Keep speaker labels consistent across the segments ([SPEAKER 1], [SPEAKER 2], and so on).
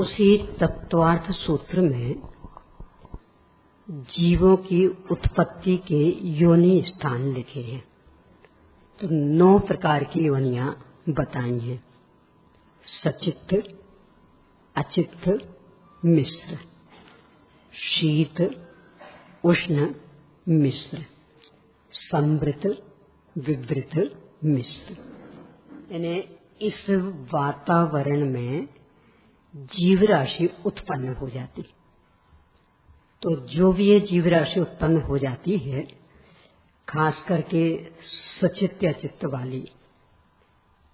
[SPEAKER 1] उसी तत्वार्थ सूत्र में जीवों की उत्पत्ति के योनि स्थान लिखे हैं। तो 9 प्रकार की योनियां बताई हैं। सचित्त, अचित्त, मिश्र, शीत, उष्ण, मिश्र, संवृत, विवृत, मिश्र। यानी इस वातावरण में जीव राशि उत्पन्न हो जाती। तो जो भी ये जीव राशि उत्पन्न हो जाती है, खास करके सचित्त अचित्त वाली,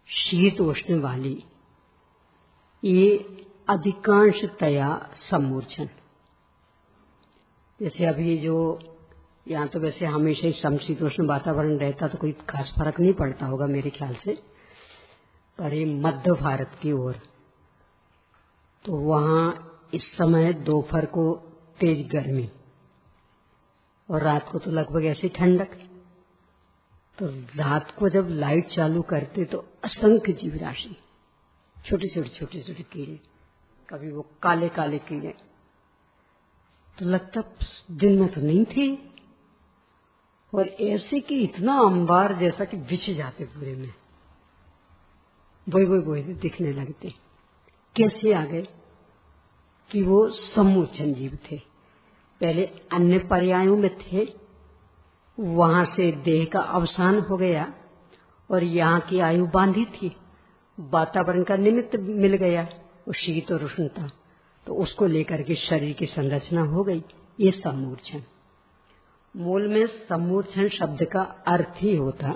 [SPEAKER 1] शीत उष्ण वाली, ये अधिकांशतया सम्मूर्छन। जैसे अभी जो यहाँ तो वैसे हमेशा ही समशीतोष्ण वातावरण रहता तो कोई खास फर्क नहीं पड़ता होगा मेरे ख्याल से, पर ये मध्य भारत की ओर तो वहां इस समय दोपहर को तेज गर्मी और रात को तो लगभग ऐसी ठंडक। तो रात को जब लाइट चालू करते तो असंख्य जीव राशि, छोटे छोटे कीड़े, कभी वो काले काले कीड़े, तो लगता दिन में तो नहीं थे, और ऐसे कि इतना अंबार जैसा कि बिछ जाते पूरे में, बोई दिखने लगते। कैसे आ गए कि वो सम्मूर्छन जीव थे। पहले अन्य पर्यायों में थे, वहां से देह का अवसान हो गया और यहाँ की आयु बांधी थी, वातावरण का निमित्त मिल गया, वो शीत और उष्णता, तो उसको लेकर के शरीर की संरचना हो गई। ये सम्मूर्छन। मूल में सम्मूर्छन शब्द का अर्थ ही होता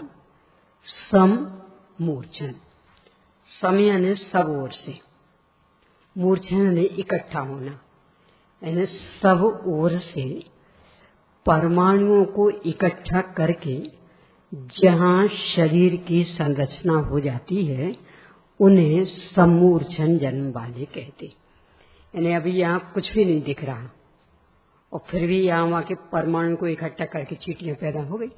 [SPEAKER 1] सममूर्छन। सम यानी सब ओर से, मूर्छन यानी इकट्ठा होना, यानी सब ओर से परमाणुओं को इकट्ठा करके जहां शरीर की संरचना हो जाती है उन्हें सम्मूर्छन जन्म वाले कहते। यानी अभी यहाँ कुछ भी नहीं दिख रहा और फिर भी यहाँ वहां के परमाणु को इकट्ठा करके चींटियां पैदा हो गई,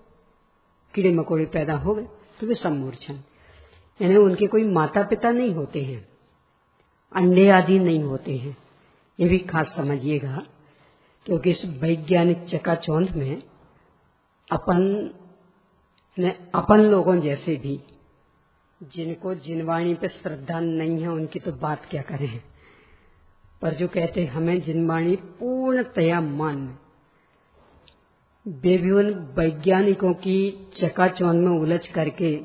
[SPEAKER 1] कीड़े मकोड़े पैदा हो गए, तो वे सम्मूर्छन। यानी उनके कोई माता पिता नहीं होते हैं, अंडे आदि नहीं होते हैं, ये भी खास समझिएगा, क्योंकि इस वैज्ञानिक चकाचौंध में अपन लोगों जैसे भी जिनको जिनवाणी पे श्रद्धा नहीं है उनकी तो बात क्या करें, पर जो कहते हमें जिनवाणी पूर्णतया मान्य, वे भी उन वैज्ञानिकों की चकाचौंध में उलझ करके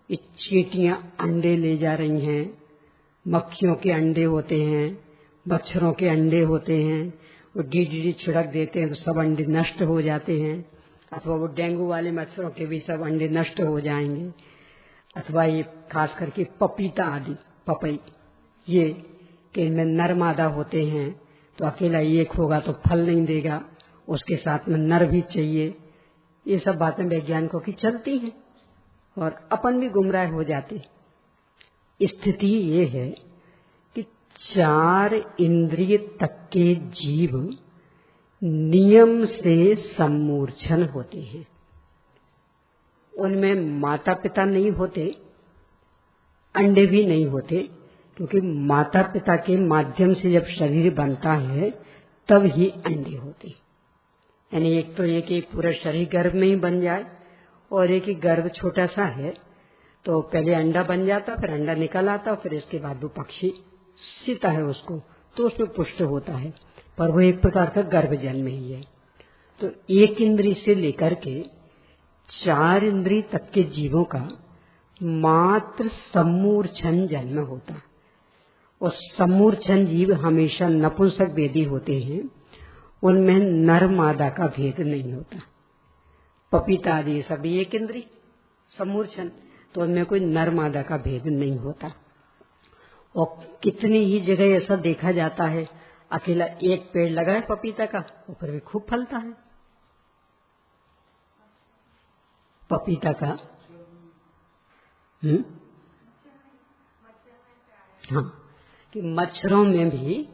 [SPEAKER 1] चींटियां अंडे ले जा रही हैं, मक्खियों के अंडे होते हैं, मच्छरों के अंडे होते हैं, वो डीडीटी छिड़क देते हैं तो सब अंडे नष्ट हो जाते हैं, अथवा वो डेंगू वाले मच्छरों के भी सब अंडे नष्ट हो जाएंगे, अथवा ये खास करके पपीता आदि, पपई, ये कि इनमें नर मादा होते हैं तो अकेला एक होगा तो फल नहीं देगा, उसके साथ में नर भी चाहिए। ये सब बातें वैज्ञानिकों की चलती हैं और अपन भी गुमराह हो जाते। स्थिति ये है कि 4 इंद्रिय तक के जीव नियम से सम्मूर्छन होते हैं। उनमें माता पिता नहीं होते, अंडे भी नहीं होते, क्योंकि माता पिता के माध्यम से जब शरीर बनता है तब ही अंडे होते। यानी एक तो ये कि पूरा शरीर गर्भ में ही बन जाए, और एक ही गर्भ छोटा सा है तो पहले अंडा बन जाता, फिर अंडा निकल आता, फिर इसके बाद वो पक्षी सीता है उसको, तो उसमें पुष्ट होता है, पर वो एक प्रकार का गर्भ जन्म ही है। तो 1 इंद्रिय से लेकर के 4 इंद्रिय तक के जीवों का मात्र सम्मूर्छन जन्म होता, और सम्मूर्छन जीव हमेशा नपुंसक वेदी होते हैं, उनमें नर मादा का भेद नहीं होता। पपीता आदि सभी 1 इंद्रिय सम्मूर्छन, तो उनमें कोई नर मादा का भेद नहीं होता। और कितनी ही जगह ऐसा देखा जाता है, अकेला एक पेड़ लगा है पपीता का, ऊपर भी खूब फलता है पपीता का। हाँ, कि मच्छरों में भी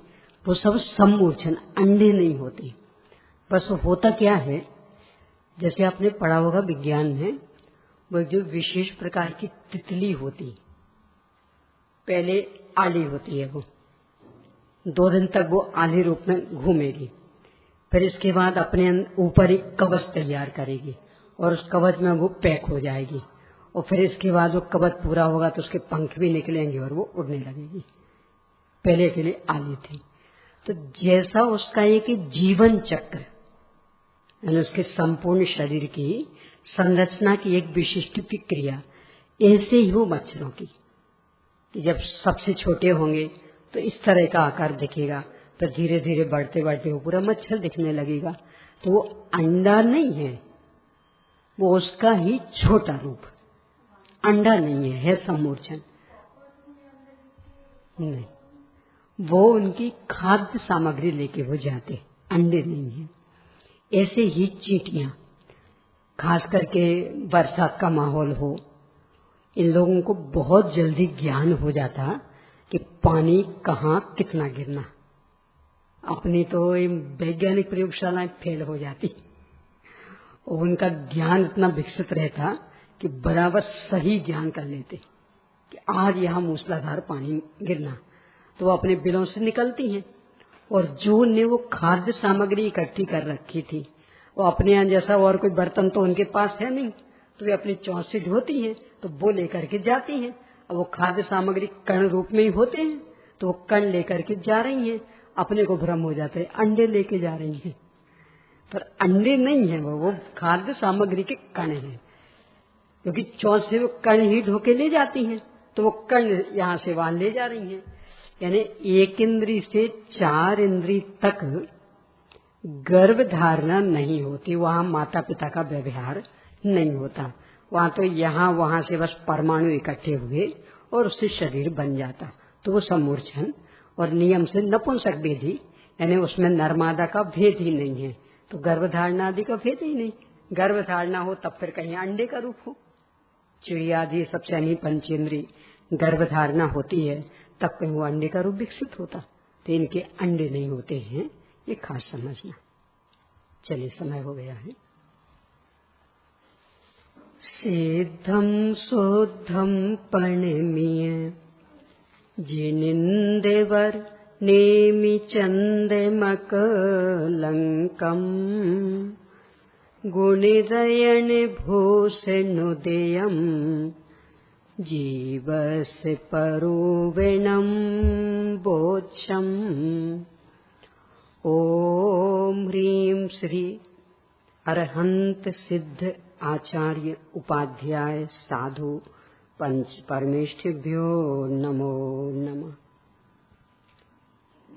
[SPEAKER 1] वो सब सम्मूर्छन, अंडे नहीं होते। बस होता क्या है, जैसे आपने पढ़ा होगा विज्ञान में, वो जो विशेष प्रकार की तितली होती, पहले आली होती है वो, 2 दिन तक वो आधे रूप में घूमेगी, फिर इसके बाद अपने ऊपर एक कवच तैयार करेगी और उस कवच में वो पैक हो जाएगी, और फिर इसके बाद वो कवच पूरा होगा तो उसके पंख भी निकलेंगे और वो उड़ने लगेगी। पहले के लिए आली थी। तो जैसा उसका एक जीवन चक्र यानी उसके संपूर्ण शरीर की संरचना की एक विशिष्ट क्रिया, ऐसे ही वो मच्छरों की कि जब सबसे छोटे होंगे तो इस तरह का आकार दिखेगा, फिर धीरे धीरे बढ़ते बढ़ते वो पूरा मच्छर दिखने लगेगा। तो वो अंडा नहीं है, वो उसका ही छोटा रूप, अंडा नहीं है सम्मोर्चन नहीं, वो उनकी खाद्य सामग्री लेके वो जाते, अंडे नहीं है। ऐसे ही चींटियां, खास करके बरसात का माहौल हो, इन लोगों को बहुत जल्दी ज्ञान हो जाता कि पानी कहाँ कितना गिरना। अपनी तो वैज्ञानिक प्रयोगशालाएं फेल हो जाती और उनका ज्ञान इतना विकसित रहता कि बराबर सही ज्ञान कर लेते कि आज यहाँ मूसलाधार पानी गिरना, तो वो अपने बिलों से निकलती हैं। और जो उनने वो खाद्य सामग्री इकट्ठी कर रखी थी, वो अपने यहाँ जैसा और कोई बर्तन तो उनके पास है नहीं, तो वे अपनी चौंच से ढोती हैं, तो वो लेकर के जाती हैं। और वो खाद्य सामग्री कण रूप में ही होते हैं, तो वो कण लेकर के जा रही हैं। अपने को भ्रम हो जाता है अंडे लेके जा रही हैं, पर अंडे नहीं है, वो खाद्य सामग्री के कण हैं, क्योंकि चौंच से वो कण ही ढोके ले जाती हैं, तो वो कण यहाँ से वहां ले जा रही हैं। यानी 1 इंद्री से 4 इंद्री तक गर्भ धारणा नहीं होती, वहां माता पिता का व्यवहार नहीं होता। वहां तो यहाँ वहां से बस परमाणु इकट्ठे हुए और उससे शरीर बन जाता, तो वो सम्मोर्चन और नियम से नपुंसक विधि, यानी उसमें नर्मादा का भेद ही नहीं है, तो गर्भधारणा आदि का भेद ही नहीं। गर्भधारणा हो तब फिर कहीं अंडे का रूप हो, चिड़िया आदि सब शनि पंचेंद्री गर्भधारणा होती है, तब कहीं वो अंडे का रूप विकसित होता, तो इनके अंडे नहीं होते हैं, ये खास समझना। चलिए समय हो गया है। सिद्धम शुद्धम परिणमीय जिनिंदेवर नेमि चंदमक लंकम गुणिदयन भूषणुदयम जीवस परोविणम बोच्छम। ओम ह्रीं श्री अरहंत सिद्ध आचार्य उपाध्याय साधु पंच परमेष्ठिभ्यो नमो नमः।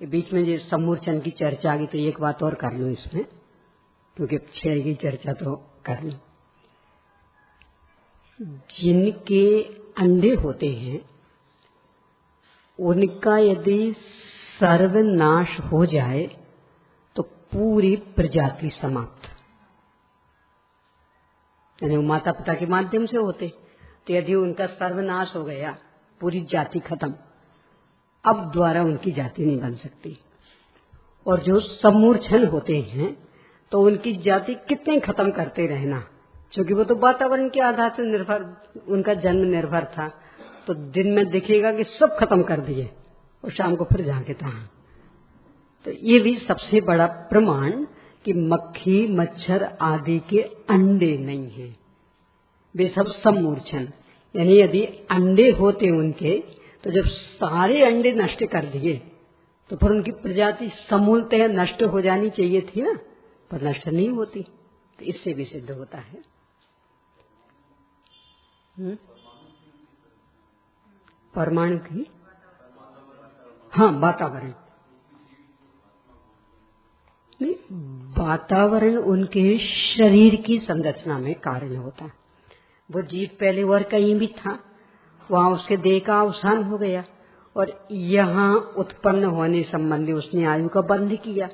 [SPEAKER 1] बीच में जो सम्मोर्चन की चर्चा आ गई, तो एक बात और कर लूं इसमें, क्योंकि छेड़ेगी चर्चा तो कर लूं। जिनके अंडे होते हैं उनका यदि सर्वनाश हो जाए तो पूरी प्रजाति समाप्त, यानी माता पिता के माध्यम से होते, तो यदि उनका सर्वनाश हो गया, पूरी जाति खत्म, अब द्वारा उनकी जाति नहीं बन सकती। और जो सम्मूर्छन होते हैं तो उनकी जाति कितने खत्म करते रहना, क्योंकि वो तो वातावरण के आधार से निर्भर, उनका जन्म निर्भर था, तो दिन में दिखेगा कि सब खत्म कर दिए और शाम को फिर जहां के तहां। तो ये भी सबसे बड़ा प्रमाण कि मक्खी मच्छर आदि के अंडे नहीं हैं, वे सब सम्मूर्छन। यानी यदि अंडे होते उनके, तो जब सारे अंडे नष्ट कर दिए तो फिर उनकी प्रजाति समूलतः नष्ट हो जानी चाहिए थी ना, पर नष्ट नहीं होती, तो इससे भी सिद्ध होता है। परमाणु की, हाँ, वातावरण नहीं, वातावरण उनके शरीर की संरचना में कारण होता है। वो जीव पहले और कहीं भी था, वहां उसके देह का अवसान हो गया और यहाँ उत्पन्न होने संबंधी उसने आयु का बंध किया।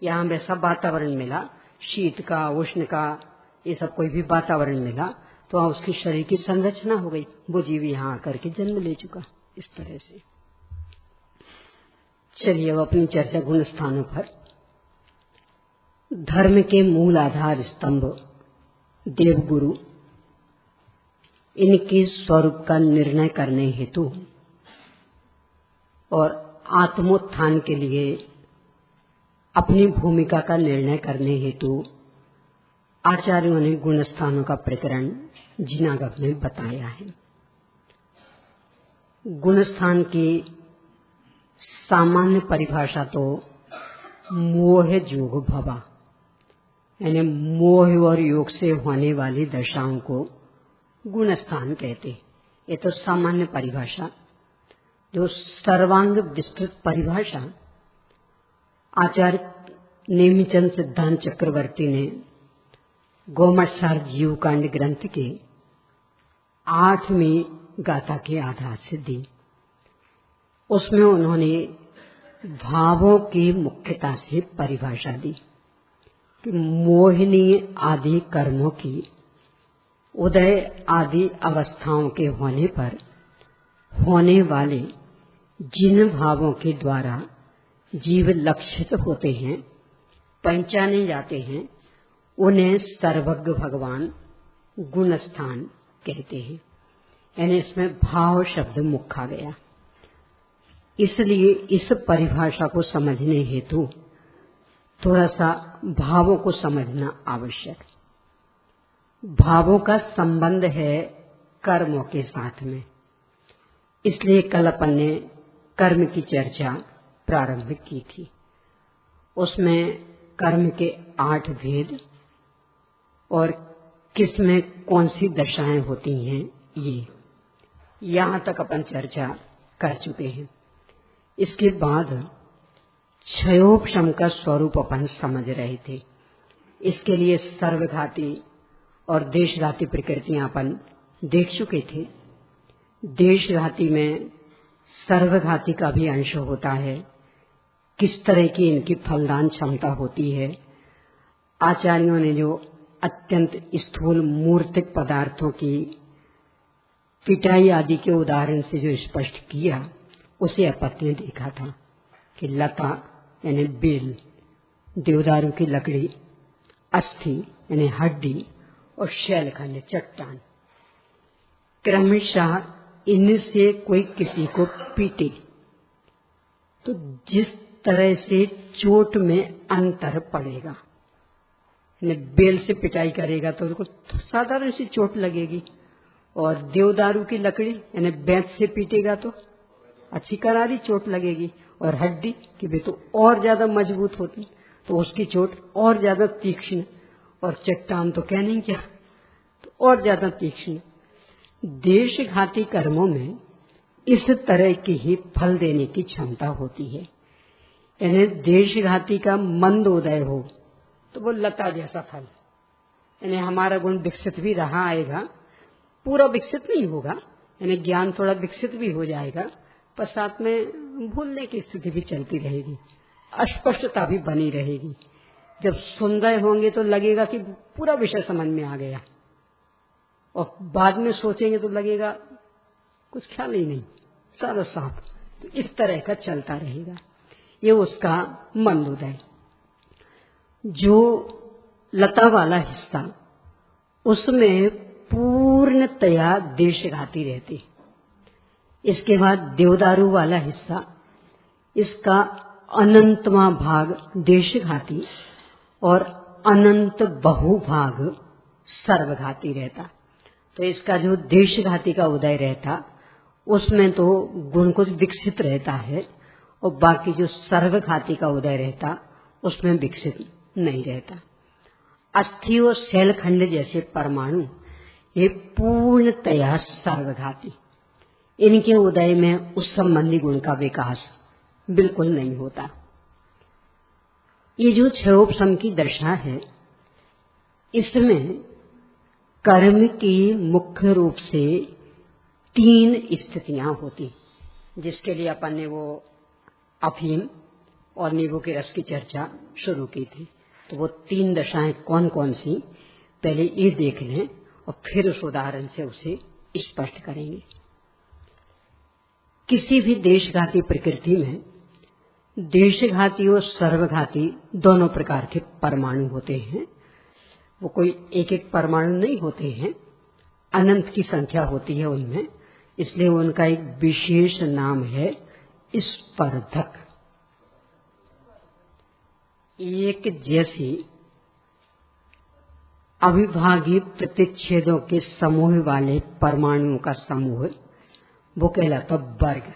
[SPEAKER 1] यहाँ वैसा वातावरण मिला, शीत का, उष्ण का, ये सब कोई भी वातावरण मिला, तो वहां उसके शरीर की संरचना हो गई, वो जीव यहाँ आकर के जन्म ले चुका। इस तरह से चलिए अब अपनी चर्चा गुण स्थानों पर। धर्म के मूल आधार स्तंभ देवगुरु, इनके स्वरूप का निर्णय करने हेतु और आत्मोत्थान के लिए अपनी भूमिका का निर्णय करने हेतु आचार्यों ने गुणस्थानों का प्रकरण जिनागम में बताया है। गुणस्थान की सामान्य परिभाषा तो मोह योग भवा, यानी मोह और योग से होने वाली दशाओं को गुणस्थान कहते। ये तो सामान्य परिभाषा। जो सर्वांग विस्तृत परिभाषा आचार्य नेमिचंद सिद्धांत चक्रवर्ती ने गोमटसार जीवकांड ग्रंथ के 8वीं गाथा के आधार से दी। उसमें उन्होंने भावों की मुख्यता से परिभाषा दी कि मोहिनी आदि कर्मों की उदय आदि अवस्थाओं के होने पर होने वाले जिन भावों के द्वारा जीव लक्षित होते हैं, पहचाने जाते हैं, उन्हें सर्वज्ञ भगवान गुणस्थान कहते हैं। यानी इसमें भाव शब्द मुख्य आ गया। इसलिए इस परिभाषा को समझने हेतु थोड़ा सा भावों को समझना आवश्यक। भावों का संबंध है कर्मों के साथ में। इसलिए कल अपन ने कर्म की चर्चा प्रारंभ की थी। उसमें कर्म के 8 भेद और किसमें कौन सी दशाएं होती हैं, ये यहां तक अपन चर्चा कर चुके हैं। इसके बाद क्षयोपशम का स्वरूप अपन समझ रहे थे। इसके लिए सर्वघाती और देशघाती प्रकृतियां अपन देख चुके थे। देशघाती में सर्वघाती का भी अंश होता है। किस तरह की इनकी फलदान क्षमता होती है, आचार्यों ने जो अत्यंत स्थूल मूर्तिक पदार्थों की पिटाई आदि के उदाहरण से जो स्पष्ट किया, उसे अपन ने देखा था कि लता यानी बेल, देवदारू की लकड़ी, अस्थि यानी हड्डी और शैलखंड चट्टान, क्रमशः इनसे कोई किसी को पीटे तो जिस तरह से चोट में अंतर पड़ेगा। बेल से पिटाई करेगा तो उनको साधारण सी चोट लगेगी, और देवदारू की लकड़ी यानी बेंत से पीटेगा तो अच्छी करारी चोट लगेगी, और हड्डी की भी तो और ज्यादा मजबूत होती तो उसकी चोट और ज्यादा तीक्ष्ण, और चट्टान तो कहने क्या, तो और ज्यादा तीक्ष्ण। देशघाती कर्मों में इस तरह की ही फल देने की क्षमता होती है। यानी देशघाती का मंद उदय हो तो वो लता जैसा फल, यानी हमारा गुण विकसित भी रहा आएगा, पूरा विकसित नहीं होगा, यानी ज्ञान थोड़ा विकसित भी हो जाएगा, पर साथ में भूलने की स्थिति भी चलती रहेगी, अस्पष्टता भी बनी रहेगी। जब सुंदर होंगे तो लगेगा कि पूरा विषय समझ में आ गया, और बाद में सोचेंगे तो लगेगा कुछ ख्याल ही नहीं, सारा साफ। तो इस तरह का चलता रहेगा। ये उसका मंद उदय। जो लता वाला हिस्सा, उसमें पूर्णतया देशघाती रहती। इसके बाद देवदारू वाला हिस्सा, इसका अनंतवां भाग देशघाती और अनंत बहुभाग सर्वघाती रहता। तो इसका जो देशघाती का उदय रहता, उसमें तो गुण कुछ विकसित रहता है, और बाकी जो सर्वघाती का उदय रहता उसमें विकसित नहीं रहता। अस्थि और शैलखंड जैसे परमाणु ये पूर्णतया सर्वघाती, इनके उदय में उस संबंधी गुण का विकास बिल्कुल नहीं होता। ये जो क्षयोपशम की दशा है, इसमें कर्म की मुख्य रूप से 3 स्थितियां होती, जिसके लिए अपन ने वो अफीम और नींबू के रस की चर्चा शुरू की थी। तो वो 3 दशाएं कौन कौन सी, पहले ये देख लें और फिर उस उदाहरण से उसे स्पष्ट करेंगे। किसी भी देशघाती प्रकृति में देशघाती और सर्वघाती दोनों प्रकार के परमाणु होते हैं। वो कोई एक एक परमाणु नहीं होते हैं, अनंत की संख्या होती है उनमें, इसलिए उनका एक विशेष नाम है स्पर्धक, एक जैसी अविभाज्य प्रतिच्छेदों के समूह वाले परमाणुओं का समूह वो कहलाता वर्ग।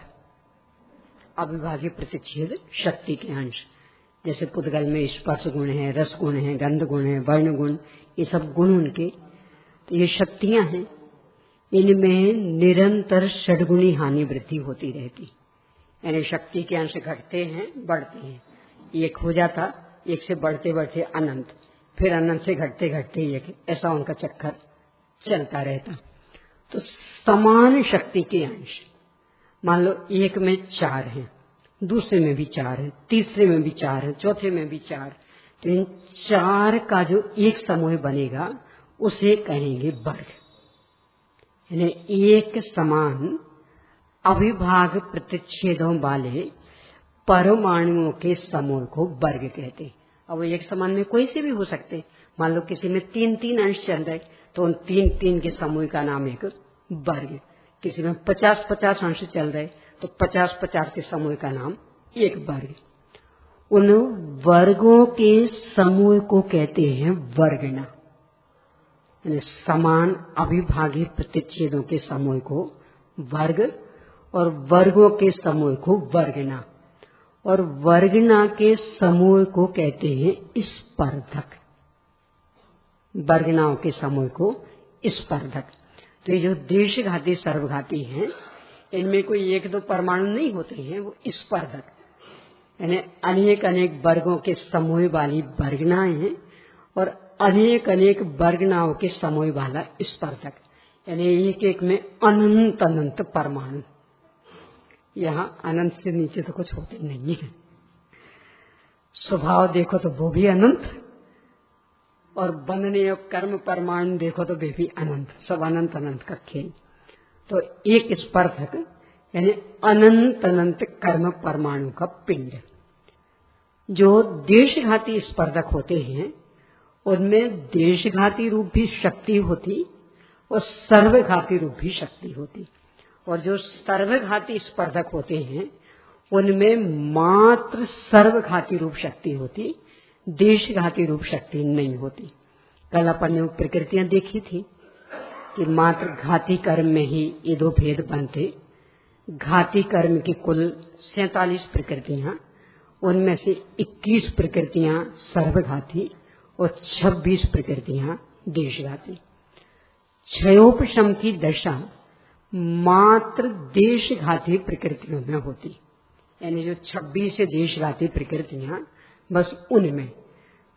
[SPEAKER 1] अविभाज्य प्रतिच्छेद शक्ति के अंश, जैसे पुद्गल में स्पर्श गुण है, रस गुण है, गंध गुण है, वर्ण गुण, ये सब गुण उनके, तो ये शक्तियां हैं। इनमें निरंतर षड्गुणी हानि वृद्धि होती रहती, यानी शक्ति के अंश घटते हैं, बढ़ते हैं। एक हो जाता, एक से बढ़ते बढ़ते अनंत, फिर अनंत से घटते घटते एक, ऐसा उनका चक्कर चलता रहता। तो समान शक्ति के अंश, मान लो एक में 4 हैं, दूसरे में भी 4 है, तीसरे में भी 4 है, चौथे में भी 4, तो इन 4 का जो एक समूह बनेगा उसे कहेंगे वर्ग। यानी एक समान अविभाग प्रतिच्छेदों वाले परमाणुओं के समूह को वर्ग कहते हैं। अब एक समान में कोई से भी हो सकते, मान लो किसी में 3-3 अंश चल रहे तो उन 3-3 के समूह का नाम एक वर्ग। किसी में 50-50 अंश चल रहे तो 50-50 के समूह का नाम एक वर्ग। उन वर्गों के समूह को कहते हैं वर्गना, यानी समान अविभाज्य प्रतिच्छेदों के समूह को वर्ग और वर्गों के समूह को वर्गना, और वर्गना के समूह को कहते हैं स्पर्धक। वर्गनाओं के समूह को स्पर्धक। तो ये जो देशघाती सर्वघाती हैं, इनमें कोई 1-2 परमाणु नहीं होते हैं, वो स्पर्धक, यानी अनेक अनेक वर्गों के समूह वाली वर्गनाएं हैं और अनेक अनेक वर्गनाओं के समूह वाला स्पर्धक, यानी एक एक में अनंत अनंत परमाणु। यहाँ अनंत से नीचे तो कुछ होते नहीं है। स्वभाव देखो तो वो भी अनंत, और बनने और कर्म परमाणु देखो तो वे भी अनंत, सब अनंत अनंत का खेल। तो एक स्पर्धक यानी अनंत अनंत कर्म परमाणु का पिंड। जो देशघाती स्पर्धक होते हैं उनमें देशघाती रूप भी शक्ति होती और सर्वघाती रूप भी शक्ति होती, और जो सर्वघाती स्पर्धक होते हैं उनमें मात्र सर्वघाती रूप शक्ति होती, देशघाती रूप शक्ति नहीं होती। कल अपन ने प्रकृतियां देखी थी कि मात्र घाती कर्म में ही ये 2 भेद बनते। घाती कर्म की कुल 47 प्रकृतियां, उनमें से 21 प्रकृतियां सर्वघाती और 26 प्रकृतियां देशघाती। क्षयोपशम की दशा मात्र देशघाती प्रकृतियों में होती, यानी जो 26 देशघाती प्रकृतियां बस उनमें,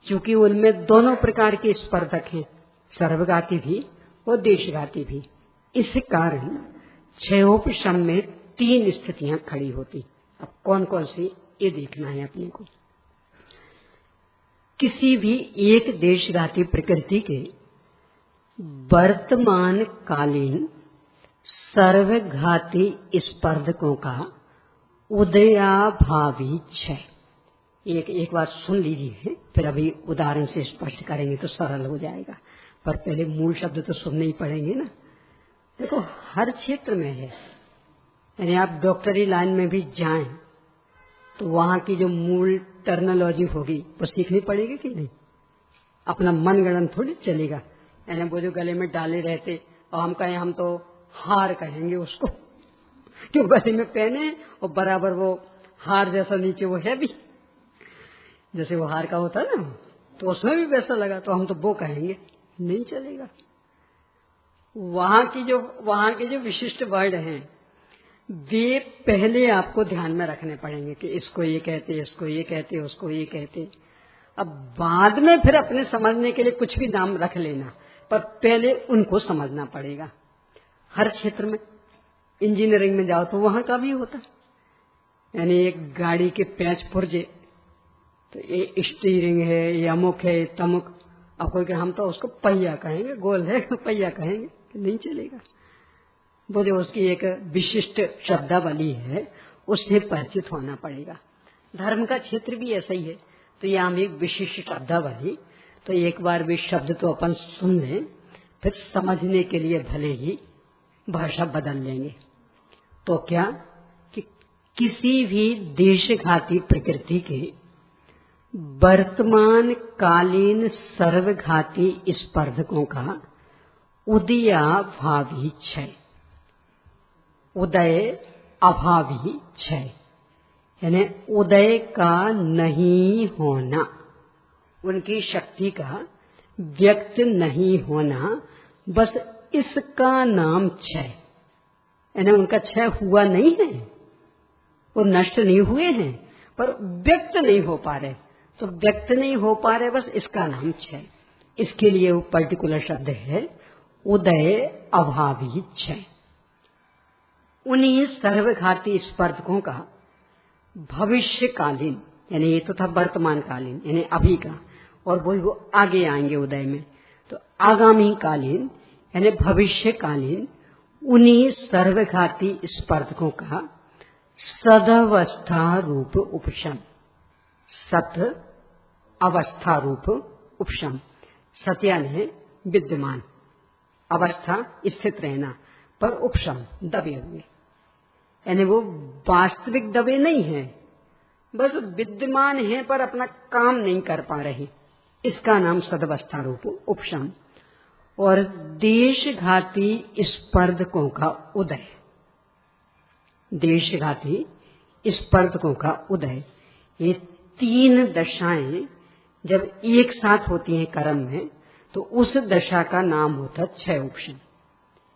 [SPEAKER 1] क्योंकि उनमें दोनों प्रकार के स्पर्धक हैं, सर्वघाती भी और देशघाती भी। इस कारण क्षयोपशम में 3 स्थितियां खड़ी होती। अब कौन कौन सी ये देखना है अपने को। किसी भी एक देशघाती प्रकृति के वर्तमान कालीन सर्वघाती स्पर्धकों का उदयाभावी क्षय। एक बात सुन लीजिए, फिर अभी उदाहरण से स्पष्ट करेंगे तो सरल हो जाएगा, पर पहले मूल शब्द तो सुनने ही पड़ेंगे ना। देखो हर क्षेत्र में है, यानी आप डॉक्टरी लाइन में भी जाएं तो वहां की जो मूल टर्मिनोलॉजी होगी वो सीखनी पड़ेगी कि नहीं। अपना मनगढ़ंत थोड़ी चलेगा, यानी वो जो गले में डाले रहते और हम कहें हम तो हार कहेंगे उसको, क्यों गले में पहने और बराबर वो हार जैसा नीचे वो है भी, जैसे वो हार का होता है ना, तो उसमें भी वैसा लगा तो हम तो वो कहेंगे, नहीं चलेगा। वहां के जो विशिष्ट वर्ड हैं वे पहले आपको ध्यान में रखने पड़ेंगे कि इसको ये कहते, इसको ये कहते, उसको ये कहते। अब बाद में फिर अपने समझने के लिए कुछ भी नाम रख लेना, पर पहले उनको समझना पड़ेगा। हर क्षेत्र में, इंजीनियरिंग में जाओ तो वहां का भी होता, यानी एक गाड़ी के पैच पुर्जे, तो ये स्टीयरिंग है, ये अमुक है, तमुक। अब कोई कि हम तो उसको पहिया कहेंगे, गोल है पहिया कहेंगे, नहीं चलेगा। वो जो उसकी एक विशिष्ट शब्दावली है उससे परिचित होना पड़ेगा। धर्म का क्षेत्र भी ऐसा ही है, तो यहाँ भी विशिष्ट शब्दावली, तो एक बार भी शब्द तो अपन सुन लें, फिर समझने के लिए भले ही भाषा बदल लेंगे। तो क्या कि किसी भी देशघाती प्रकृति के वर्तमान कालीन सर्वघाती स्पर्धकों का उदयाभावी क्षय, उदय अभावी क्षय, यानी उदय का नहीं होना, उनकी शक्ति का व्यक्त नहीं होना, बस इसका नाम क्षय। यानी उनका क्षय हुआ नहीं है, वो नष्ट नहीं हुए हैं, पर व्यक्त नहीं हो पा रहे। तो व्यक्त नहीं हो पा रहे, बस इसका नाम क्षय। इसके लिए वो पर्टिकुलर शब्द है उदय अभावी क्षय। उन्हीं सर्वघाती स्पर्धकों का भविष्यकालीन, यानी ये तो था वर्तमान कालीन यानी अभी का, और वो आगे आएंगे उदय में, तो आगामी कालीन यानी भविष्यकालीन उन्हीं सर्वघाती स्पर्धकों का सदवस्था रूप उपशम, सत अवस्था रूप उपशम। सत्यान है विद्यमान, अवस्था स्थित रहना, पर उपशम दबे हुए, यानी वो वास्तविक दबे नहीं है, बस विद्यमान है पर अपना काम नहीं कर पा रहे, इसका नाम सदवस्था रूप उपशम। और देशघाती स्पर्धकों का उदय, देशघाती स्पर्धकों का उदय, ये तीन दशाएं जब एक साथ होती हैं कर्म में, तो उस दशा का नाम होता क्षय उपशम।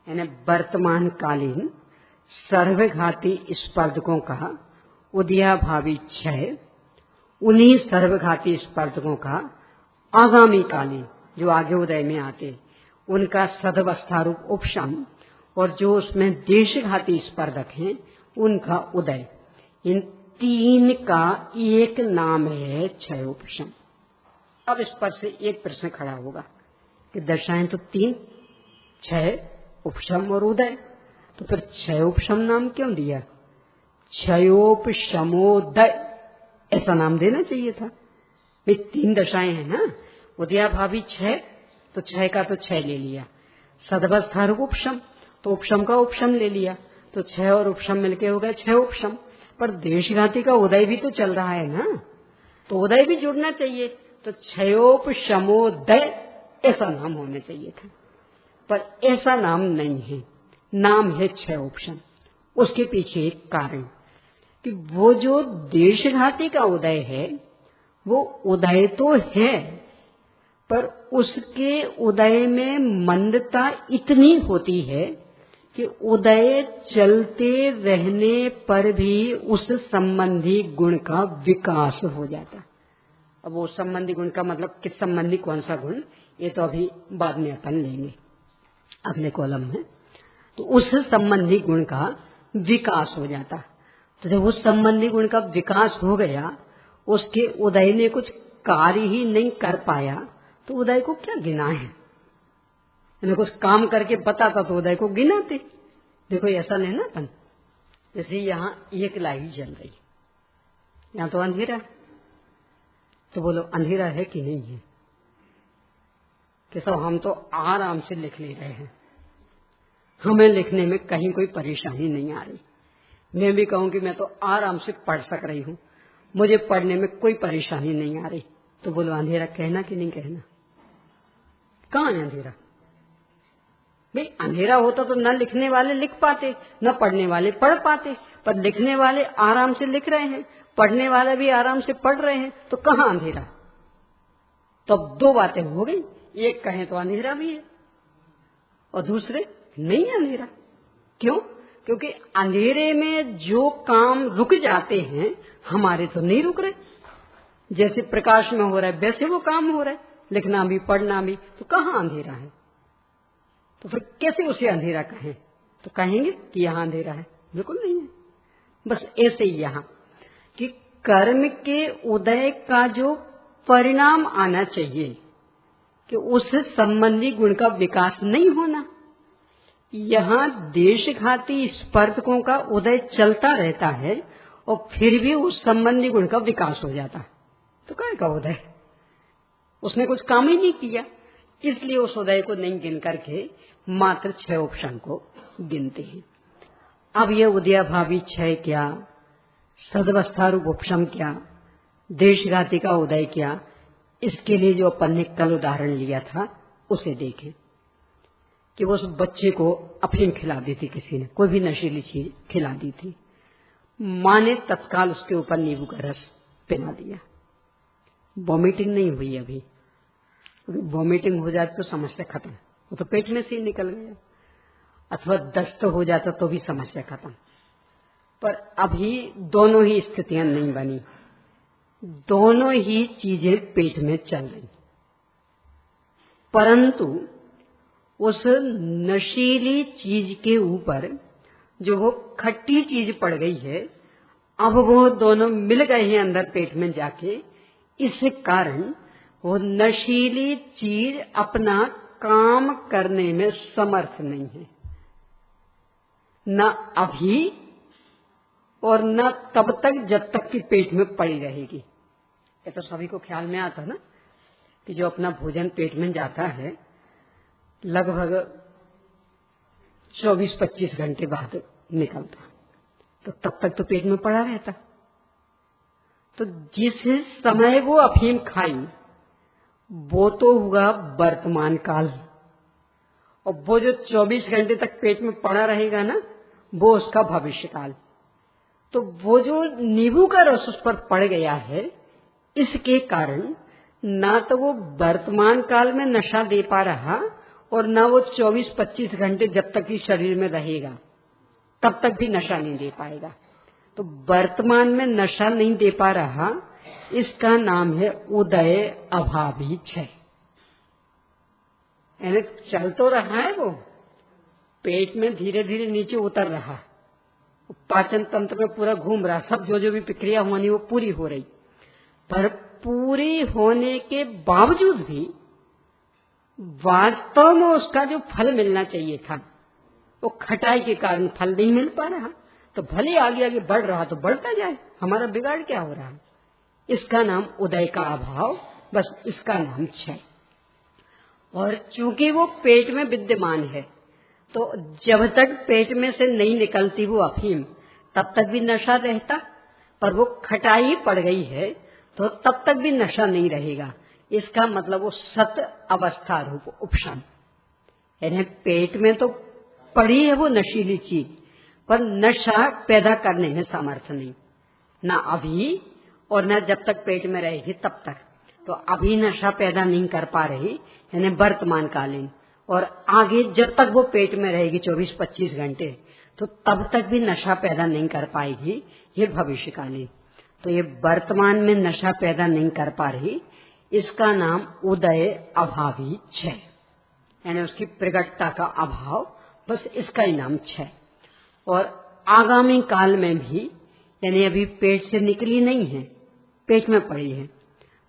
[SPEAKER 1] यानी वर्तमान कालीन सर्वघाती स्पर्धकों का उदयाभावी क्षय, उन्हीं सर्वघाती स्पर्धकों का आगामी कालीन जो आगे उदय में आते, उनका सदवस्था रूप उपशम, और जो उसमें देशघाती स्पर्धक हैं उनका उदय। इन तीन का एक नाम है क्षय उपशम। अब इस पर से एक प्रश्न खड़ा होगा कि दशाएं तो तीन, क्षय उपशम और उदय, तो फिर क्षय उपशम नाम क्यों दिया? क्षयोपशमोदय ऐसा नाम देना चाहिए था। भाई तीन दशाएं हैं ना, उदयाभावी क्षय, तो क्षय का तो क्षय ले लिया, सदवस्था रूप उपशम, तो उपशम का उपशम ले लिया, तो क्षय और उपशम मिलके हो गया क्षय उपशम। पर देशघाती का उदय भी तो चल रहा है ना, तो उदय भी जुड़ना चाहिए, तो क्षयोपशमोदय ऐसा नाम होना चाहिए था, पर ऐसा नाम नहीं है, नाम है क्षय उपशम। उसके पीछे एक कारण कि वो जो देशघाती का उदय है वो उदय तो है, पर उसके उदय में मंदता इतनी होती है कि उदय चलते रहने पर भी उस संबंधी गुण का विकास हो जाता। अब वो संबंधी गुण का मतलब किस संबंधी कौन सा गुण, ये तो अभी बाद में अपन लेंगे अगले कॉलम में। तो उस संबंधी गुण का विकास हो जाता। तो जब उस संबंधी गुण का विकास हो गया, उसके उदय ने कुछ कार्य ही नहीं कर पाया, तो उदय को क्या गिना है? कुछ काम करके बताता तो उदय को गिनाते। देखो ऐसा नहीं ना अपन, जैसे यहाँ एक लाइट जल रही, यहाँ तो अंधेरा, तो बोलो अंधेरा है कि नहीं है? कि सब हम तो आराम से लिख ले रहे हैं, हमें लिखने में कहीं कोई परेशानी नहीं आ रही। मैं भी कहूं कि मैं तो आराम से पढ़ सक रही हूं, मुझे पढ़ने में कोई परेशानी नहीं आ रही, तो बोलो अंधेरा कहना कि नहीं कहना? कहाँ है अंधेरा? भाई अंधेरा होता तो न लिखने वाले लिख पाते, न पढ़ने वाले पढ़ पाते, पर लिखने वाले आराम से लिख रहे हैं, पढ़ने वाले भी आराम से पढ़ रहे हैं, तो कहाँ अंधेरा? तो अब दो बातें हो गई, एक कहें तो अंधेरा भी है और दूसरे नहीं है अंधेरा। क्यों? क्योंकि अंधेरे में जो काम रुक जाते हैं हमारे तो नहीं रुक रहे, जैसे प्रकाश में हो रहा है वैसे वो काम हो रहा है, लिखना भी पढ़ना भी, तो कहाँ अंधेरा है? तो फिर कैसे उसे अंधेरा कहें? तो कहेंगे कि यहाँ अंधेरा है? बिल्कुल नहीं है। बस ऐसे ही यहाँ कि कर्म के उदय का जो परिणाम आना चाहिए कि उस संबंधी गुण का विकास नहीं होना, यहाँ देशघाती स्पर्धकों का उदय चलता रहता है और फिर भी उस संबंधी गुण का विकास हो जाता है, तो क्या का उदय? उसने कुछ काम ही नहीं किया, इसलिए उस उदय को नहीं गिन करके मात्र क्षय उपशम को गिनते हैं। अब यह उदयाभावी क्षय क्या, सदवस्था रूप उपशम क्या, देशघाती का उदय क्या, इसके लिए जो अपन ने कल उदाहरण लिया था उसे देखें कि वो उस बच्चे को अफीम खिला दी थी, किसी ने कोई भी नशीली चीज खिला दी थी, मां ने तत्काल उसके ऊपर नींबू का रस पिला दिया। वॉमिटिंग नहीं हुई अभी, क्योंकि वॉमिटिंग हो जाती तो समस्या खत्म, वो तो पेट में से ही निकल गया, अथवा दस्त हो जाता तो भी समस्या खत्म। पर अभी दोनों ही स्थितियां नहीं बनी, दोनों ही चीजें पेट में चल रही, परंतु उस नशीली चीज के ऊपर जो वो खट्टी चीज पड़ गई है, अब वो दोनों मिल गए हैं अंदर पेट में जाके, इस कारण वो नशीली चीज अपना काम करने में समर्थ नहीं है, न अभी और न तब तक जब तक कि पेट में पड़ी रहेगी। ये तो सभी को ख्याल में आता ना कि जो अपना भोजन पेट में जाता है लगभग 24-25 घंटे बाद निकलता, तो तब तक तो पेट में पड़ा रहता। तो जिस समय वो अफीम खाई वो तो हुआ वर्तमान काल, और वो जो 24 घंटे तक पेट में पड़ा रहेगा ना, वो उसका भविष्य काल। तो वो जो नींबू का रस उस पर पड़ गया है, इसके कारण ना तो वो वर्तमान काल में नशा दे पा रहा, और ना वो 24-25 घंटे जब तक कि शरीर में रहेगा तब तक भी नशा नहीं दे पाएगा। तो वर्तमान में नशा नहीं दे पा रहा, इसका नाम है उदय अभावी क्षय। यानी चल तो रहा है, वो पेट में धीरे धीरे नीचे उतर रहा, पाचन तंत्र में पूरा घूम रहा, सब जो भी प्रक्रिया होनी वो पूरी हो रही, पर पूरी होने के बावजूद भी वास्तव में उसका जो फल मिलना चाहिए था, वो खटाई के कारण फल नहीं मिल पा रहा। तो भले आगे आगे बढ़ रहा तो बढ़ता जाए, हमारा बिगाड़ क्या हो रहा है? इसका नाम उदय का अभाव, बस इसका नाम क्षय। और चूंकि वो पेट में विद्यमान है, तो जब तक पेट में से नहीं निकलती वो अफीम, तब तक भी नशा रहता, पर वो खटाई पड़ गई है तो तब तक भी नशा नहीं रहेगा। इसका मतलब वो सत अवस्था रूप उपशम, यानी पेट में तो पड़ी है वो नशीली चीज, पर नशा पैदा करने में सामर्थ्य नहीं, ना अभी और न जब तक पेट में रहेगी तब तक। तो अभी नशा पैदा नहीं कर पा रही, यानी वर्तमान कालीन, और आगे जब तक वो पेट में रहेगी 24-25 घंटे, तो तब तक भी नशा पैदा नहीं कर पाएगी, ये भविष्यकालीन। तो ये वर्तमान में नशा पैदा नहीं कर पा रही, इसका नाम उदय अभावी क्षय, यानी उसकी प्रगटता का अभाव, बस इसका ही नाम क्षय। और आगामी काल में भी, यानी अभी पेट से निकली नहीं है, पेट में पड़ी है,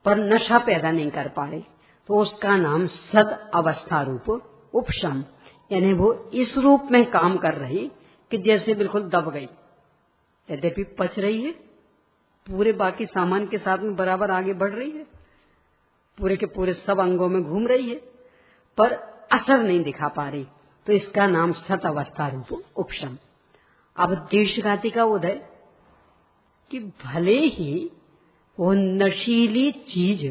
[SPEAKER 1] पर नशा पैदा नहीं कर पा रही, तो उसका नाम सद अवस्था रूप उपशम, यानी वो इस रूप में काम कर रही कि जैसे बिल्कुल दब गई, यद्यपि पच रही है, पूरे बाकी सामान के साथ में बराबर आगे बढ़ रही है, पूरे के पूरे सब अंगों में घूम रही है, पर असर नहीं दिखा पा रही, तो इसका नाम सत अवस्था रूप उपशम। अब देशघाती का उदय कि भले ही वो नशीली चीज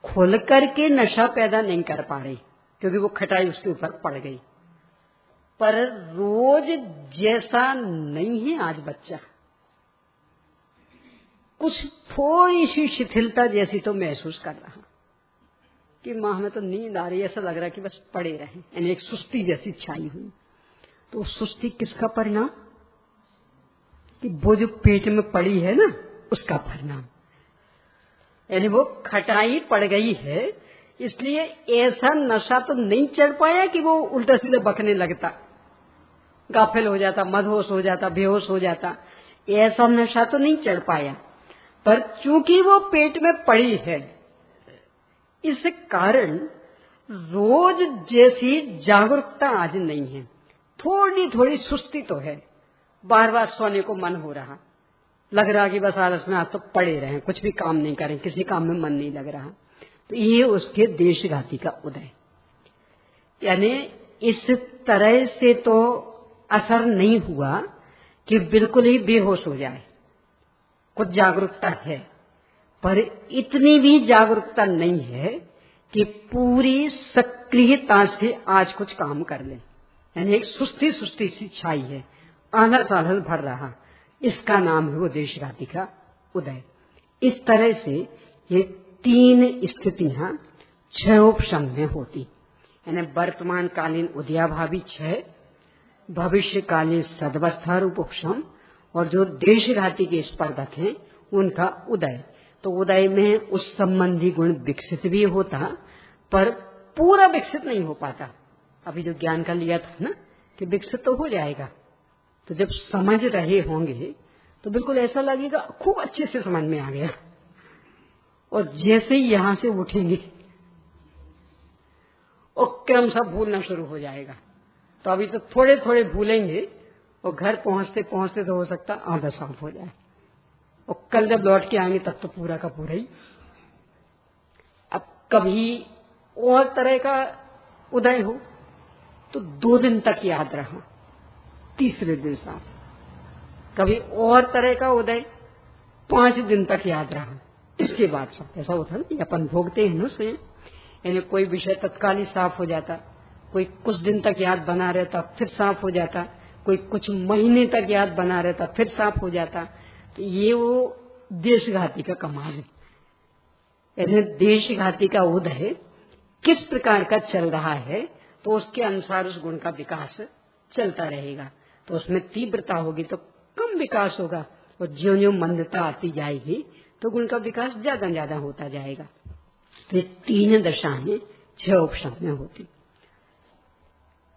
[SPEAKER 1] खुल करके नशा पैदा नहीं कर पा रही, क्योंकि वो खटाई उसके ऊपर पड़ गई, पर रोज जैसा नहीं है आज बच्चा, कुछ थोड़ी सी शिथिलता जैसी तो महसूस कर रहा कि मां हमें तो नींद आ रही है, ऐसा लग रहा है कि बस पड़े रहे, यानी एक सुस्ती जैसी छाई हुई। तो सुस्ती किसका परिणाम? कि वो जो पेट में पड़ी है ना, उसका परिणाम, यानी वो खटाई पड़ गई है, इसलिए ऐसा नशा तो नहीं चढ़ पाया कि वो उल्टा सीधा बकने लगता, गाफिल हो जाता, मदहोश हो जाता, बेहोश हो जाता, ऐसा नशा तो नहीं चढ़ पाया। पर चूंकि वो पेट में पड़ी है, इस कारण रोज जैसी जागरूकता आज नहीं है, थोड़ी थोड़ी सुस्ती तो है, बार बार सोने को मन हो रहा, लग रहा कि बस आलस में आज तो पड़े रहें, कुछ भी काम नहीं करें, किसी काम में मन नहीं लग रहा। तो ये उसके देशघाती का उदय, यानी इस तरह से तो असर नहीं हुआ कि बिल्कुल ही बेहोश हो जाए, कुछ जागरूकता है, पर इतनी भी जागरूकता नहीं है कि पूरी सक्रियता से आज कुछ काम कर ले। यानी एक सुस्ती सुस्ती सी छाई है, आलस आलस भर रहा, इसका नाम है वो देशघाती का उदय। इस तरह से ये 3 स्थितियां 6 उपशम में होती। यानी वर्तमान कालीन उदयाभावी 6, भविष्यकालीन सदवस्था रूप उपशम, और जो देशघाती के स्पर्धक हैं उनका उदय। तो उदय में उस संबंधी गुण विकसित भी होता, पर पूरा विकसित नहीं हो पाता। अभी जो ज्ञान का लिया था ना कि विकसित तो हो जाएगा, तो जब समझ रहे होंगे तो बिल्कुल ऐसा लगेगा खूब अच्छे से समझ में आ गया, और जैसे ही यहां से उठेंगे और क्रमशः भूलना शुरू हो जाएगा। तो अभी तो थोड़े थोड़े भूलेंगे, और घर पहुंचते पहुंचते तो हो सकता आधा साफ हो जाए, और कल जब लौट के आएंगे तब तो पूरा का पूरा ही। अब कभी और तरह का उदय हो तो 2 दिन तक याद रहा, तीसरे दिन साफ। कभी और तरह का उदय 5 दिन तक याद रहा, इसके बाद सब ऐसा होता है ना, अपन भोगते हैं उससे। यानी कोई विषय तत्काल ही साफ हो जाता, कोई कुछ दिन तक याद बना रहता फिर साफ हो जाता, कोई कुछ महीने तक याद बना रहता फिर साफ हो जाता। तो ये वो देशघाती का कमाल है। यानी देशघाती का उदय किस प्रकार का चल रहा है, तो उसके अनुसार उस गुण का विकास चलता रहेगा। तो उसमें तीव्रता होगी तो कम विकास होगा, और ज्यों ज्यों मंदता आती जाएगी तो गुण का विकास ज्यादा ज्यादा होता जाएगा। तो ये 3 दशाएं 6 उपशम में होती।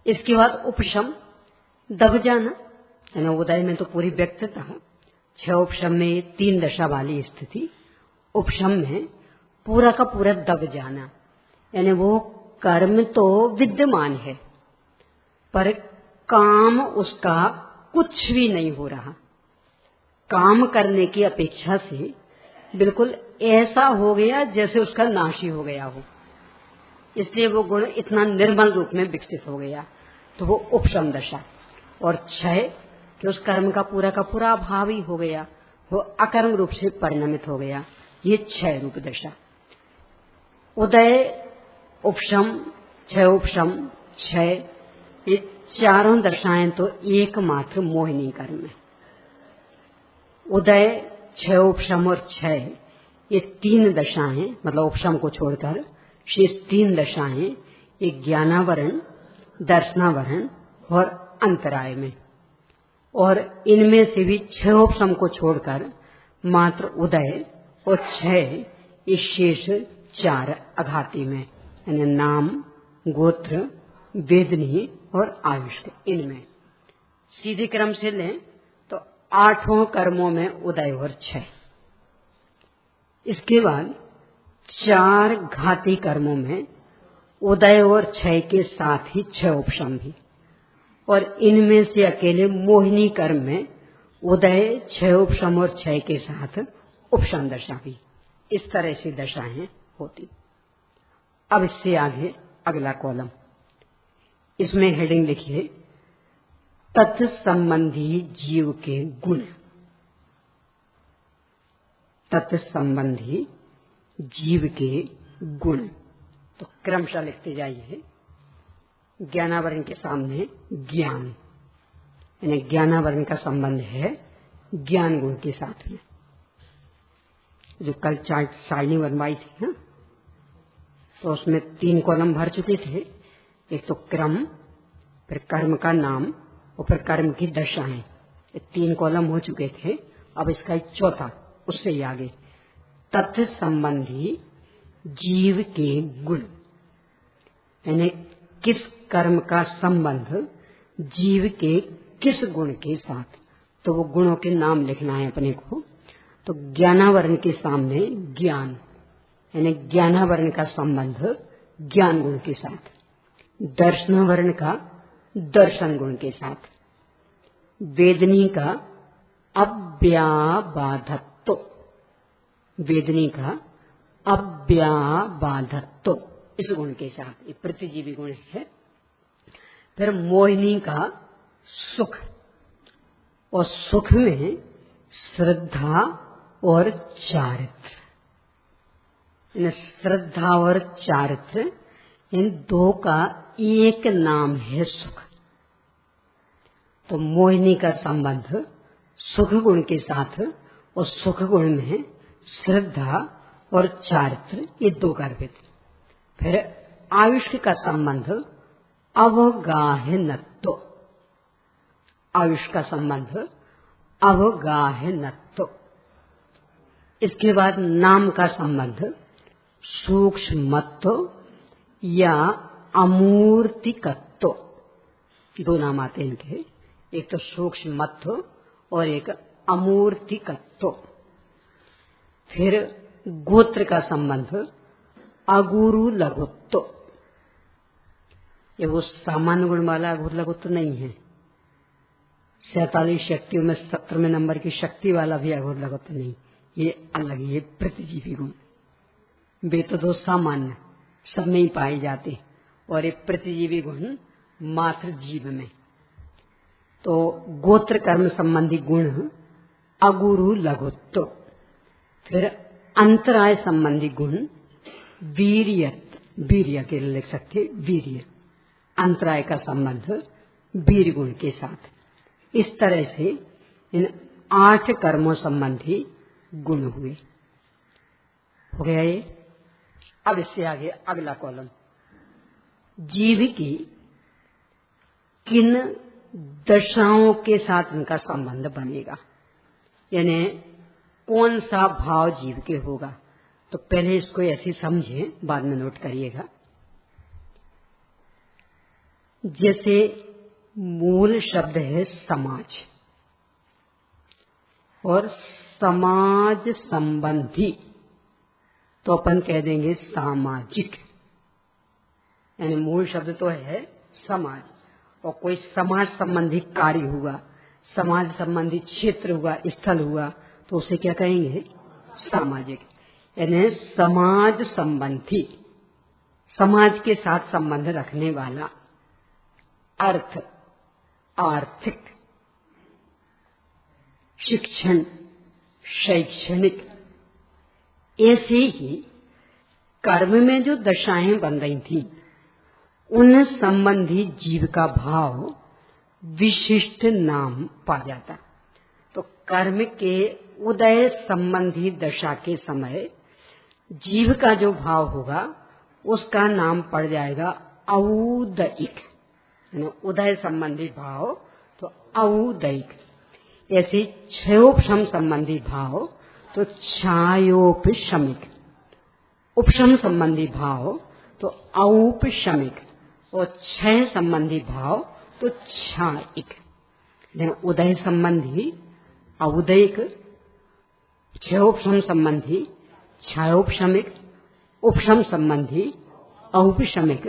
[SPEAKER 1] इसके बाद उपशम दब जाना, यानी उदय में तो पूरी व्यक्तता, 6 उपशम में 3 दशा वाली स्थिति। उपशम में पूरा का पूरा दब जाना, यानी वो कर्म तो विद्यमान है पर काम उसका कुछ भी नहीं हो रहा। काम करने की अपेक्षा से बिल्कुल ऐसा हो गया जैसे उसका नाश ही हो गया हो, इसलिए वो गुण इतना निर्मल रूप में विकसित हो गया। तो वो उपशम दशा। और 6 कि उस कर्म का पूरा अभाव ही हो गया, वो अकर्म रूप से परिणमित हो गया, ये 6 रूप दशा। उदय, उपशम, 6 उपशम, 6, ये चारों दशाएं तो एकमात्र मोहिनी कर्म है। उदय, 6 उपशम और 6, ये 3 दशाएं, मतलब उपशम को छोड़कर शेष 3 दशाएं, ये ज्ञानावरण, दर्शनावरण और अंतराय में। और इनमें से भी 6 उपशम को छोड़कर मात्र उदय और 6 ये शेष 4 अघाती में, यानी नाम, गोत्र, वेदनी और आयुष्क। इनमें सीधे क्रम से लें तो 8 कर्मों में उदय और 6। इसके बाद 4 घाती कर्मों में उदय और 6 के साथ ही 6 उपशम भी, और इनमें से अकेले मोहिनी कर्म में उदय, 6 उपशम और 6 के साथ उपशम दशा भी। इस तरह से दशाएं होती। अब इससे आगे अगला कॉलम, इसमें हेडिंग लिखिए तत्संबंधी जीव के गुण। तत्संबंधी जीव के गुण, तो क्रमशः लिखते जाइए। ज्ञानावरण के सामने ज्ञान, यानी ज्ञानावरण का संबंध है ज्ञान गुण के साथ में। जो कल चार्ट सारणी बनवाई थी ना, तो उसमें 3 कॉलम भर चुके थे। एक तो क्रम, फिर कर्म का नाम और फिर कर्म की दशाएं, ये 3 कॉलम हो चुके थे। अब इसका एक चौथा, उससे ही आगे, तथ्य संबंधी जीव के गुण, यानी किस कर्म का संबंध जीव के किस गुण के साथ। तो वो गुणों के नाम लिखना है अपने को। तो ज्ञानावरण के सामने ज्ञान, यानी ज्ञानावरण का संबंध ज्ञान गुण के साथ। दर्शनावरण का दर्शन गुण के साथ। वेदनी का अव्याबाधत्व, वेदनी का अव्याबाधत्व इस गुण के साथ, ये प्रतिजीवी गुण है। फिर मोहिनी का सुख, और सुख में श्रद्धा और चारित्र। इन श्रद्धा और चारित्र इन दो का एक नाम है सुख। तो मोहिनी का संबंध सुख गुण के साथ, और सुख गुण में श्रद्धा और चारित्र ये दो गर्भित। फिर आयुष का संबंध अवगाहनत्व, आयुष का संबंध अवगाहनत्व। इसके बाद नाम का संबंध सूक्ष्मत्व या अमूर्तिकत्व। दो नाम आते हैं इनके, एक तो सूक्ष्मत्व और एक अमूर्तिकत्व। फिर गोत्र का संबंध अगुरु लघुत्व। ये वो सामान्य गुण वाला अगुरु लघुत्व नहीं है। 47 शक्तियों में 17वें नंबर की शक्ति वाला भी अगुरु लघुत्व नहीं, ये अलग, ये प्रतिजीवी गुण। वे तो दो सामान्य सब में ही पाए जाते, और ये प्रतिजीवी गुण मात्र जीव में। तो गोत्र कर्म संबंधी गुण अगुरु लघुत्व। फिर अंतराय संबंधी गुण वीर्यत, वीर्य के लिए लिख सकते, वीर्य। अंतराय का संबंध वीर गुण के साथ। इस तरह से इन 8 कर्मों संबंधी गुण हुए। हो गया ये। अब इससे आगे अगला कॉलम, जीव की किन दशाओं के साथ इनका संबंध बनेगा, यानी कौन सा भाव जीव के होगा। तो पहले इसको ऐसे समझें, बाद में नोट करिएगा। जैसे मूल शब्द है समाज, और समाज संबंधी तो अपन कह देंगे सामाजिक। यानी मूल शब्द तो है समाज, और कोई समाज संबंधी कार्य हुआ, समाज संबंधी क्षेत्र हुआ, स्थल हुआ, तो उसे क्या कहेंगे, सामाजिक। यानी समाज संबंधी, समाज के साथ संबंध रखने वाला। अर्थ, आर्थिक, शिक्षण, शैक्षणिक। ऐसे ही कर्म में जो दशाएं बन रही थी, उन संबंधी जीव का भाव विशिष्ट नाम पा जाता। तो कर्म के उदय संबंधी दशा के समय जीव का जो भाव होगा उसका नाम पड़ जाएगा औदयिक। उदय संबंधी भाव तो औदयिक। ऐसे क्षयोपशम संबंधी भाव तो छायोपशमिक, उपशम संबंधी भाव तो औपशमिक, और क्षय संबंधी भाव तो क्षायिक। उदय संबंधी औदयिक, क्षयोपशम संबंधी छायोपशमिक, उपशम संबंधी औपशमिक,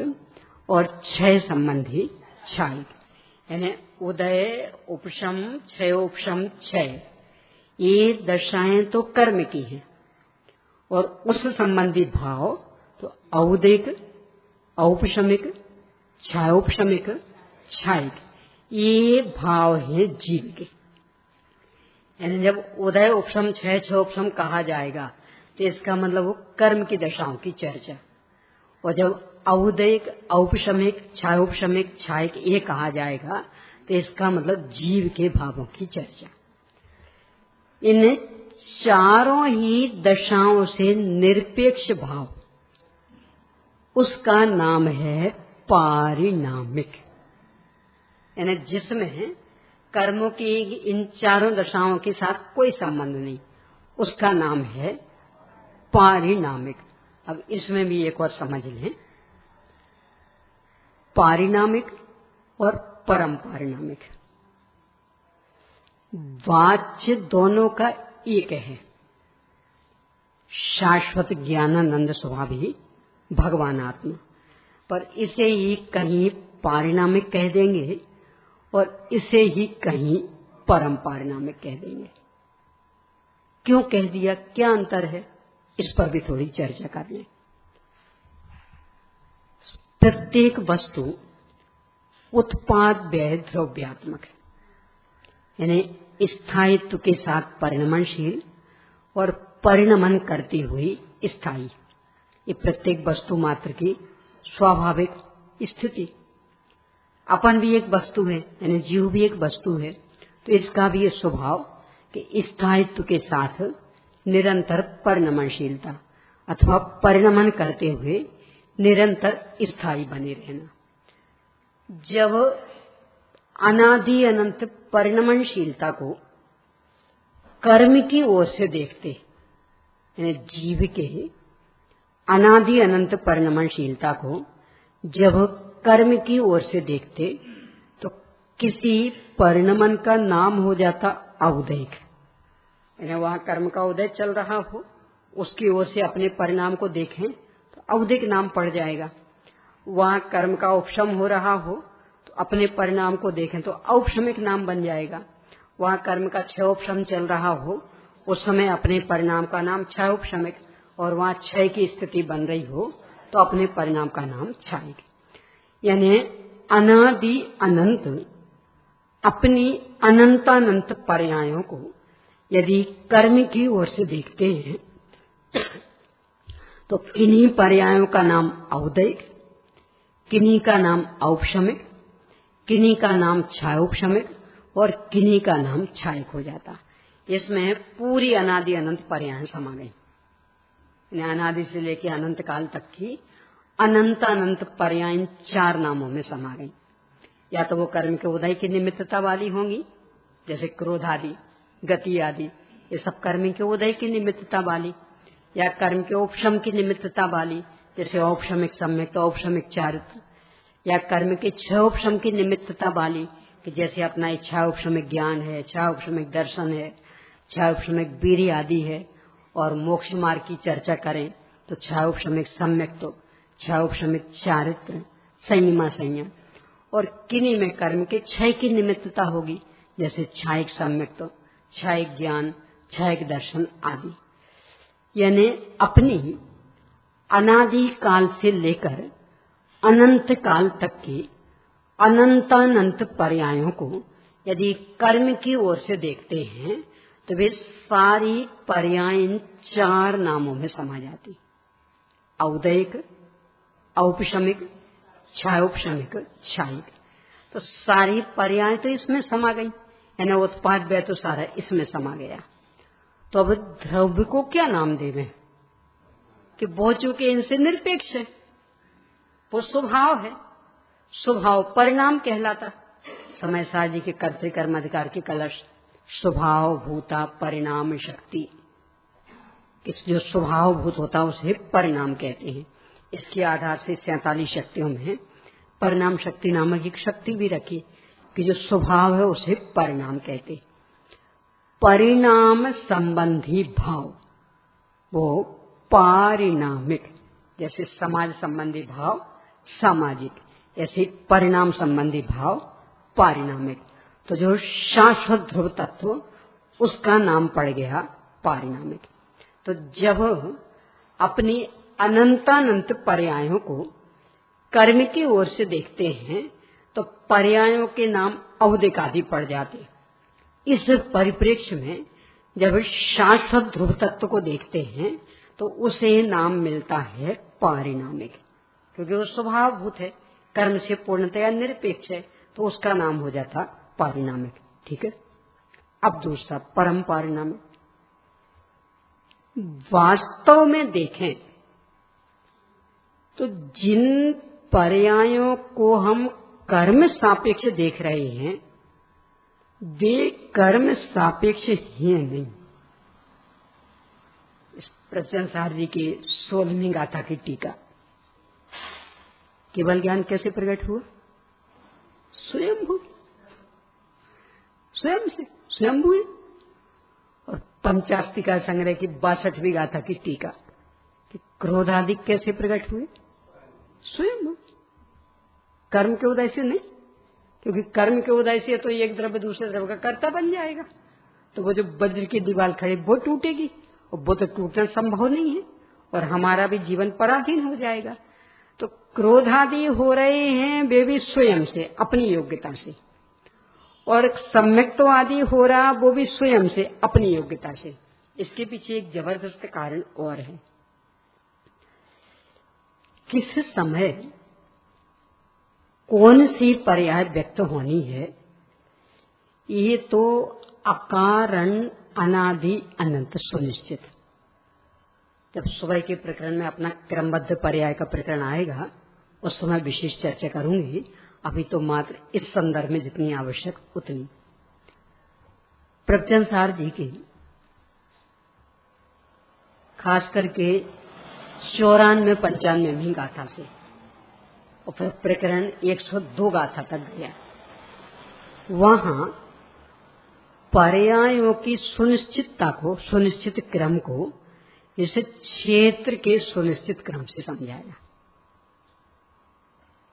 [SPEAKER 1] और क्षय संबंधी क्षायिक। यानी उदय, उपशम, क्षयोपशम, क्षय, ये दशाएं तो कर्म की हैं, और उस संबंधी भाव तो औदयिक, औपशमिक, क्षयोपशमिक, क्षायिक, ये भाव है जीव के। यानी जब उदय, उपशम, क्षय, क्षयोपशम कहा जाएगा तो इसका मतलब वो कर्म की दशाओं की चर्चा, और जब औदयिक, औपशमिक, क्षयोपशमिक, क्षायिक ये कहा जाएगा तो इसका मतलब जीव के भावों की चर्चा। इन चारों ही दशाओं से निरपेक्ष भाव, उसका नाम है पारिणामिक। यानी जिसमें कर्मों की इन चारों दशाओं के साथ कोई संबंध नहीं, उसका नाम है पारिणामिक। अब इसमें भी एक और समझ लें, पारिणामिक और परम पारिणामिक वाच्य दोनों का एक है। शाश्वत ज्ञानानंद स्वभावी भगवान आत्मा, पर इसे ही कहीं पारिणामिक कह देंगे और इसे ही कहीं परम पारिणामिक कह देंगे। क्यों कह दिया, क्या अंतर है, इस पर भी थोड़ी चर्चा कर लें। प्रत्येक वस्तु उत्पाद व्यय द्रव्यात्मक है, यानी स्थायित्व के साथ परिणमनशील और परिणमन करती हुई स्थायी। ये प्रत्येक वस्तु मात्र की स्वाभाविक स्थिति। अपन भी एक वस्तु है, यानी जीव भी एक वस्तु है, तो इसका भी ये स्वभाव कि स्थायित्व के साथ निरंतर परिणमनशीलता अथवा परिणमन करते हुए निरंतर स्थायी बने रहना। जब अनादि अनंत परिणमनशीलता को कर्म की ओर से देखते, यानी जीव के अनादि अनंत परिणमनशीलता को जब कर्म की ओर से देखते, तो किसी परिणमन का नाम हो जाता औदैक। यानी वहां कर्म का उदय चल रहा हो, उसकी ओर से अपने परिणाम को देखें तो औदैक नाम पड़ जाएगा। वहां कर्म का उपशम हो रहा हो तो अपने परिणाम को देखें तो औपशमिक नाम बन जाएगा। वहां कर्म का क्षयोपशम चल रहा हो, उस समय अपने परिणाम का नाम क्षयोपशमिक, और वहां क्षय की स्थिति बन रही हो तो अपने परिणाम का नाम क्षयिक। यानी अनादि अनंत अपनी अनंतानंत पर्यायों को यदि कर्म की ओर से देखते हैं तो किन्हीं पर्यायों का नाम औदैक, किन्हीं का नाम औपशमिक, किन्हीं का नाम क्षयोपशमिक और किन्हीं का नाम क्षयिक हो जाता। इसमें पूरी अनादि अनंत पर्याय समा गई। अनादि से लेकर अनंत काल तक की अनंत अनंत पर्याय 4 नामों में समा गई। या तो वो कर्म के उदय की निमित्तता वाली होंगी, जैसे क्रोध आदि, गति आदि, ये सब कर्म के उदय की निमित्तता वाली, या कर्म के उपशम की निमित्तता वाली, जैसे औपशमिक सम्यक तो औपशमिक चारित्र, या कर्म के क्षयोपशम की निमित्तता वाली कि जैसे अपना इच्छाउपशमिक ज्ञान है, इच्छाउपशमिक दर्शन है, इच्छाउपशमिक वीर्य आदि है। और मोक्ष मार्ग की चर्चा करें तो इच्छाउपशमिक सम्यक तो इच्छाउपशमिक चारित्र, संयमा संयम। और किन्हीं में कर्म के क्षय की निमित्तता होगी, जैसे क्षयिक सम्यक तो क्षयिक ज्ञान, क्षयिक दर्शन आदि। यानी अपनी अनादि काल से लेकर अनंत काल तक की अनंतानंत पर्यायों को यदि कर्म की ओर से देखते हैं तो वे सारी पर्याय 4 नामों में समा जाती। औदैक, औपशमिक, क्षयोपशमिक, क्षयिक। तो सारी पर्याय तो इसमें समा गई, यानी उत्पाद व्यय तो सारा इसमें समा गया। तो अब द्रव्य को क्या नाम देवें कि वो चूंकि इनसे निरपेक्ष है, वो स्वभाव है, स्वभाव परिणाम कहलाता। समय सार जी के कर्तृकर्म अधिकार के कलश स्वभाव भूता परिणाम शक्ति, इस जो स्वभाव भूत होता है उसे परिणाम कहते हैं। इसके आधार से 47 शक्तियों में परिणाम शक्ति नामक एक शक्ति भी रखी कि जो स्वभाव है उसे परिणाम कहते। परिणाम संबंधी भाव वो पारिणामिक, जैसे समाज संबंधी भाव सामाजिक, ऐसे परिणाम संबंधी भाव पारिणामिक। तो जो शाश्वत ध्रुव तत्व उसका नाम पड़ गया पारिणामिक। तो जब अपनी अनंतानंत पर्यायों को कर्म की ओर से देखते हैं तो पर्यायों के नाम औदैक आदि पड़ जाते। इस परिप्रेक्ष्य में जब शाश्वत ध्रुव तत्व को देखते हैं तो उसे नाम मिलता है पारिणामिक, क्योंकि वो स्वभावभूत है, कर्म से पूर्णतया निरपेक्ष है, तो उसका नाम हो जाता पारिणामिक। ठीक है। अब दूसरा परम पारिणामिक। वास्तव में देखें तो जिन पर्यायों को हम कर्म सापेक्ष देख रहे हैं वे कर्म सापेक्ष ही नहीं। इस प्रवचन सार जी की 16वीं गाथा की टीका। केवल ज्ञान कैसे प्रकट हुआ? स्वयंभू, स्वयं से स्वयंभू है। और पंचास्तिका संग्रह की 62वीं गाथा की टीका कि क्रोधादि कैसे प्रकट हुए? स्वयंभू, कर्म के उदय से नहीं, क्योंकि कर्म के उदय से तो एक द्रव्य दूसरे द्रव्य का कर्ता बन जाएगा, तो वो जो वज्र की दीवार खड़ी वो टूटेगी, और वो तो टूटना संभव नहीं है, और हमारा भी जीवन पराधीन हो जाएगा। तो क्रोधादि हो रहे हैं वे भी स्वयं से, अपनी योग्यता से, और सम्यक्त्व आदि हो रहा वो भी स्वयं से, अपनी योग्यता से। इसके पीछे एक जबरदस्त कारण और है। किस समय कौन सी पर्याय व्यक्त होनी है, ये तो अकारण अनादि अनंत सुनिश्चित। जब सुबह के प्रकरण में अपना क्रमबद्ध पर्याय का प्रकरण आएगा उस समय विशेष चर्चा करूंगी। अभी तो मात्र इस संदर्भ में जितनी आवश्यक उतनी। प्रवचन सार जी की खास करके 94-95 गाथा से और फिर प्रकरण 102 गाथा तक गया। वहां पर्यायों की सुनिश्चितता को, सुनिश्चित क्रम को इसे क्षेत्र के सुनिश्चित क्रम से समझाया।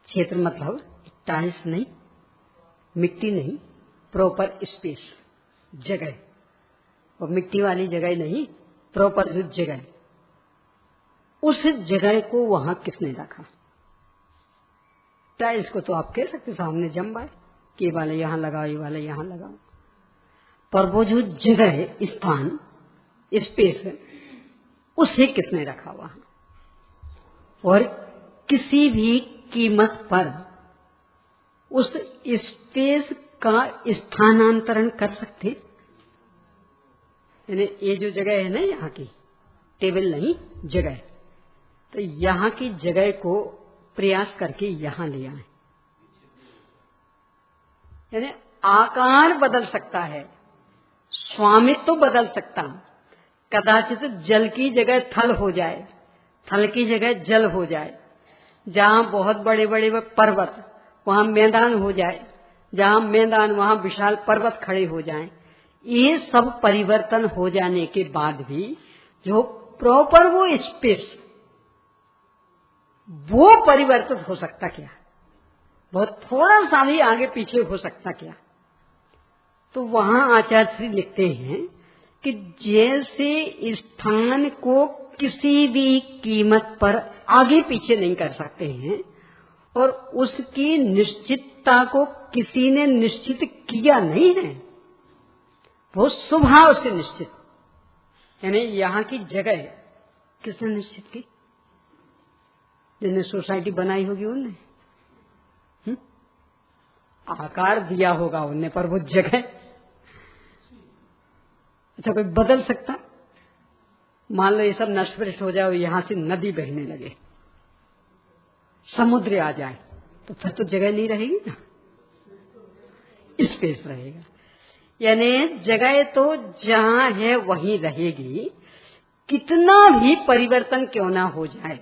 [SPEAKER 1] क्षेत्र मतलब टाइल्स नहीं, मिट्टी नहीं, प्रॉपर स्पेस, जगह, और मिट्टी वाली जगह नहीं, प्रॉपर जो जगह, उस जगह को वहां किसने रखा। टाइल्स को तो आप कह सकते सामने जम बाय कि ये वाले यहां लगाओ, ये वाले यहां लगाओ, पर वो जो जगह, स्थान, स्पेस है, उसे किसने रखा वहां। और किसी भी कीमत पर उस स्पेस का स्थानांतरण कर सकते। यानी ये जो जगह है ना, यहाँ की टेबल नहीं, जगह, तो यहाँ की जगह को प्रयास करके यहां ले आए। यानी आकार बदल सकता है, स्वामित्व तो बदल सकता। कदाचित जल की जगह थल हो जाए, थल की जगह जल हो जाए, जहां बहुत बड़े बड़े पर्वत वहां मैदान हो जाए, जहां मैदान वहां विशाल पर्वत खड़े हो जाएं। ये सब परिवर्तन हो जाने के बाद भी जो प्रॉपर वो स्पेस, वो परिवर्तित हो सकता क्या? बहुत थोड़ा सा भी आगे पीछे हो सकता क्या? तो वहां आचार्य श्री लिखते हैं कि जैसे स्थान को किसी भी कीमत पर आगे पीछे नहीं कर सकते हैं और उसकी निश्चितता को किसी ने निश्चित किया नहीं है, वो स्वभाव से निश्चित। यानी यहाँ की जगह किसने निश्चित की? जिन्हें सोसाइटी बनाई होगी उनने, आकार दिया होगा उनने, पर वो जगह अच्छा कोई बदल सकता? मान लो ये सब नष्ट भ्रष्ट हो जाए और यहां से नदी बहने लगे, समुद्र आ जाए, तो फिर तो जगह नहीं रहेगी ना, स्पेस रहेगा। यानी जगह तो जहां है वहीं रहेगी, कितना भी परिवर्तन क्यों ना हो जाए,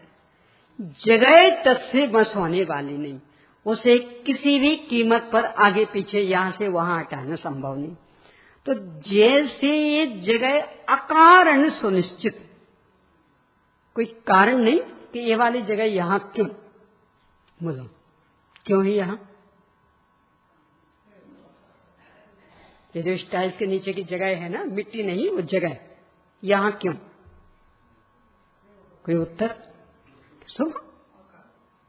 [SPEAKER 1] जगह तक से बस होने वाली नहीं, उसे किसी भी कीमत पर आगे पीछे यहां से वहां हटाना संभव नहीं। तो जैसे ये जगह अकारण सुनिश्चित, कोई कारण नहीं कि ये वाली जगह यहां क्यों, बोलो क्यों है यहां? ये जो टाइल्स के नीचे की जगह है ना, मिट्टी नहीं, वो जगह यहां क्यों? कोई उत्तर? शुभ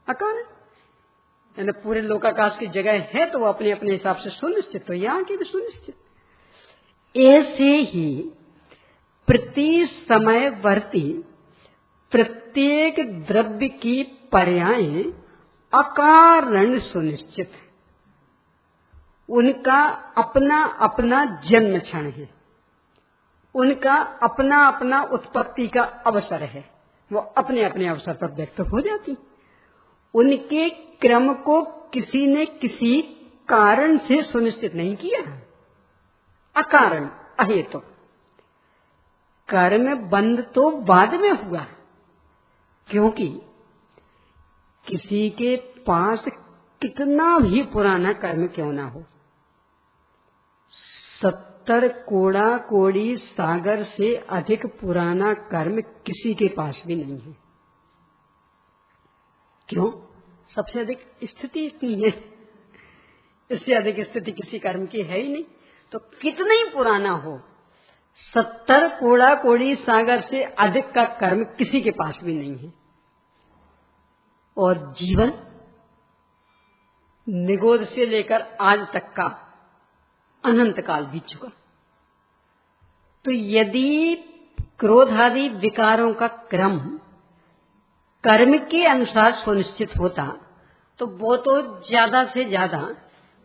[SPEAKER 1] अकारण। यानी पूरे लोकाकाश की जगह है तो वो अपने अपने हिसाब से सुनिश्चित, तो यहां की भी सुनिश्चित। ऐसे ही प्रति समयवर्ती प्रत्येक द्रव्य की पर्याय अकारण सुनिश्चित, उनका अपना अपना जन्म क्षण है, उनका अपना अपना उत्पत्ति का अवसर है, वो अपने अपने अवसर पर व्यक्त हो जाती। उनके क्रम को किसी ने किसी कारण से सुनिश्चित नहीं किया, अकारण अहेतु। कर्म बंध तो बाद में हुआ, क्योंकि किसी के पास कितना भी पुराना कर्म क्यों ना हो, 70 कोड़ा कोड़ी सागर से अधिक पुराना कर्म किसी के पास भी नहीं है। क्यों? सबसे अधिक स्थिति इतनी है, इससे अधिक स्थिति किसी कर्म की है ही नहीं। तो कितना ही पुराना हो, 70 कोड़ा कोड़ी सागर से अधिक का कर्म किसी के पास भी नहीं है। और जीवन निगोद से लेकर आज तक का अनंत काल बीत चुका। तो यदि क्रोध आदि विकारों का क्रम कर्म के अनुसार सुनिश्चित होता तो वो तो ज्यादा से ज्यादा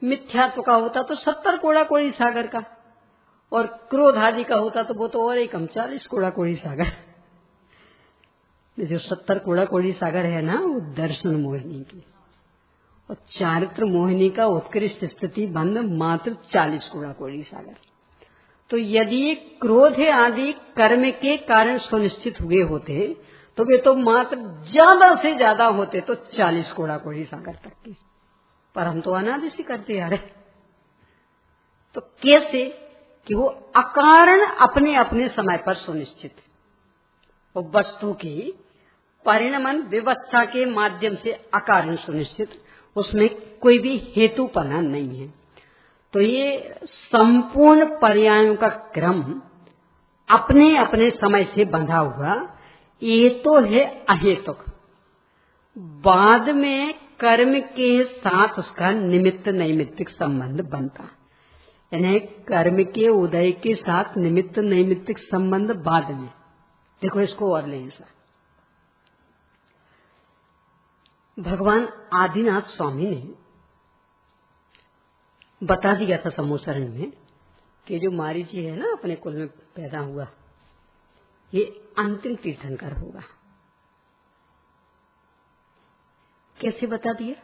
[SPEAKER 1] मिथ्यात्व का होता तो 70 कोड़ा कोड़ी सागर का, और क्रोध आदि का होता तो वो तो और ही कम 40 कोड़ा कोड़ी सागर। जो 70 कोड़ा कोड़ी सागर है ना, वो दर्शन मोहिनी की, और चारित्र मोहिनी का उत्कृष्ट स्थिति बंद मात्र 40 कोड़ा कोड़ी सागर। तो यदि क्रोध आदि कर्म के कारण सुनिश्चित हुए होते तो वे तो मात्र ज्यादा से ज्यादा होते तो 40 कोड़ा कोड़ी सागर तक के, पर हम तो अनादि से करते आ रहे। तो कैसे कि वो अकारण अपने अपने समय पर सुनिश्चित, वो वस्तु की परिणमन व्यवस्था के माध्यम से अकारण सुनिश्चित, उसमें कोई भी हेतुपना नहीं है। तो ये संपूर्ण पर्यायों का क्रम अपने अपने समय से बंधा हुआ, ये तो है अहेतुक। बाद में कर्म के साथ उसका निमित्त नैमित्तिक संबंध बनता, यानी कर्म के उदय के साथ निमित्त नैमित्तिक संबंध बाद में। देखो इसको और लें ऐसा, भगवान आदिनाथ स्वामी ने बता दिया था समूसरण में कि जो मारीची है ना अपने कुल में पैदा हुआ, ये अंतिम तीर्थंकर होगा। कैसे बता दिया?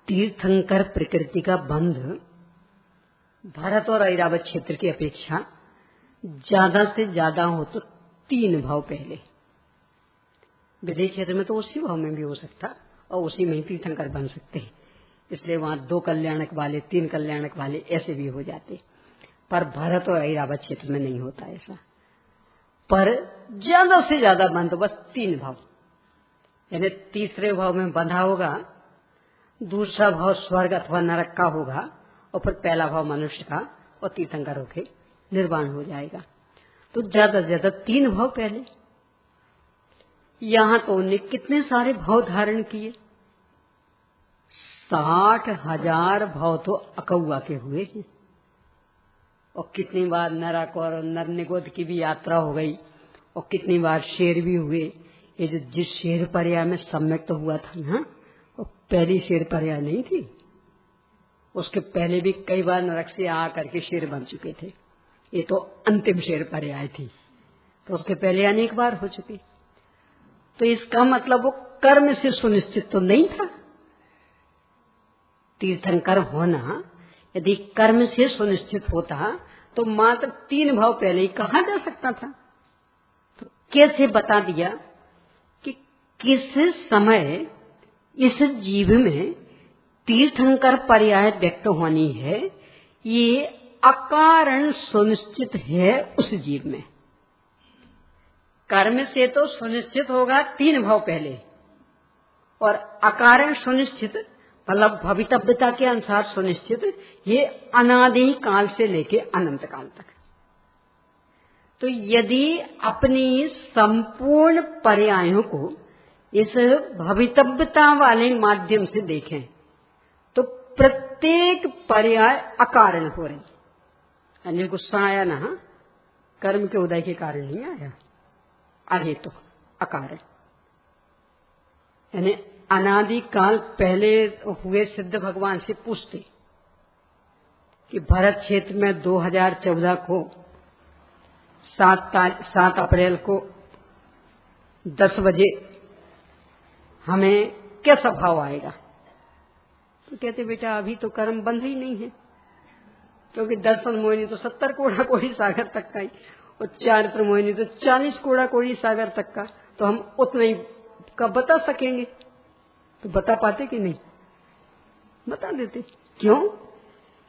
[SPEAKER 1] तीर्थंकर प्रकृति का बंध भरत और ऐरावत क्षेत्र की अपेक्षा ज्यादा से ज्यादा हो तो 3 भाव पहले। विदेश क्षेत्र में तो उसी भाव में भी हो सकता और उसी में ही तीर्थंकर बन सकते हैं, इसलिए वहां 2 कल्याणक वाले 3 कल्याणक वाले ऐसे भी हो जाते, पर भरत और ऐरावत क्षेत्र में नहीं होता ऐसा। पर ज्यादा से ज्यादा बंध तो बस 3 भाव, यानी तीसरे भाव में बंधा होगा, दूसरा भाव स्वर्ग अथवा नरक का होगा, और फिर पहला भाव मनुष्य का, और तीर्थंकर होके निर्वाण हो जाएगा। तो ज्यादा से ज्यादा 3 भाव पहले। यहां तो उन्हें कितने सारे भाव धारण किए, 60,000 भाव तो अकौआ के हुए हैं, और कितनी बार नरक और नरनिगोद की भी यात्रा हो गई, और कितनी बार शेर भी हुए। ये जो जिस शेर पर्याय में सम्यक तो हुआ था ना, वो पहली शेर पर्याय नहीं थी, उसके पहले भी कई बार नरक से आ करके शेर बन चुके थे, ये तो अंतिम शेर पर्याय थी, तो उसके पहले अनेक बार हो चुके। तो इसका मतलब वो कर्म से सुनिश्चित तो नहीं था। तीर्थंकर होना यदि कर्म से सुनिश्चित होता तो मात्र 3 भाव पहले ही कहा जा सकता था। तो कैसे बता दिया कि किस समय इस जीव में तीर्थंकर पर्याय व्यक्त होनी है, ये अकारण सुनिश्चित है उस जीव में। कर्म से तो सुनिश्चित होगा 3 भाव पहले, और अकारण सुनिश्चित मतलब भवितव्यता के अनुसार सुनिश्चित, ये अनादि काल से लेके अनंत काल तक। तो यदि अपनी संपूर्ण पर्यायों को इस भवितव्यता वाले माध्यम से देखें तो प्रत्येक पर्याय अकारण हो रही। यानी गुस्सा आया ना, कर्म के उदय के कारण नहीं आया, अहेतु अकारण। यानी अनादि काल पहले हुए सिद्ध भगवान से पूछते कि भरत क्षेत्र में 2014 को 7 अप्रैल को 10 बजे हमें कैसा भाव आएगा? तो कहते बेटा अभी तो कर्म बंध ही नहीं है, क्योंकि दर्शन मोहिनी तो 70 कोड़ा कोड़ी सागर तक का ही, और चारित्र मोहिनी तो 40 कोड़ा कोड़ी सागर तक का, तो हम उतना ही का बता सकेंगे। तो बता पाते कि नहीं? बता देते। क्यों?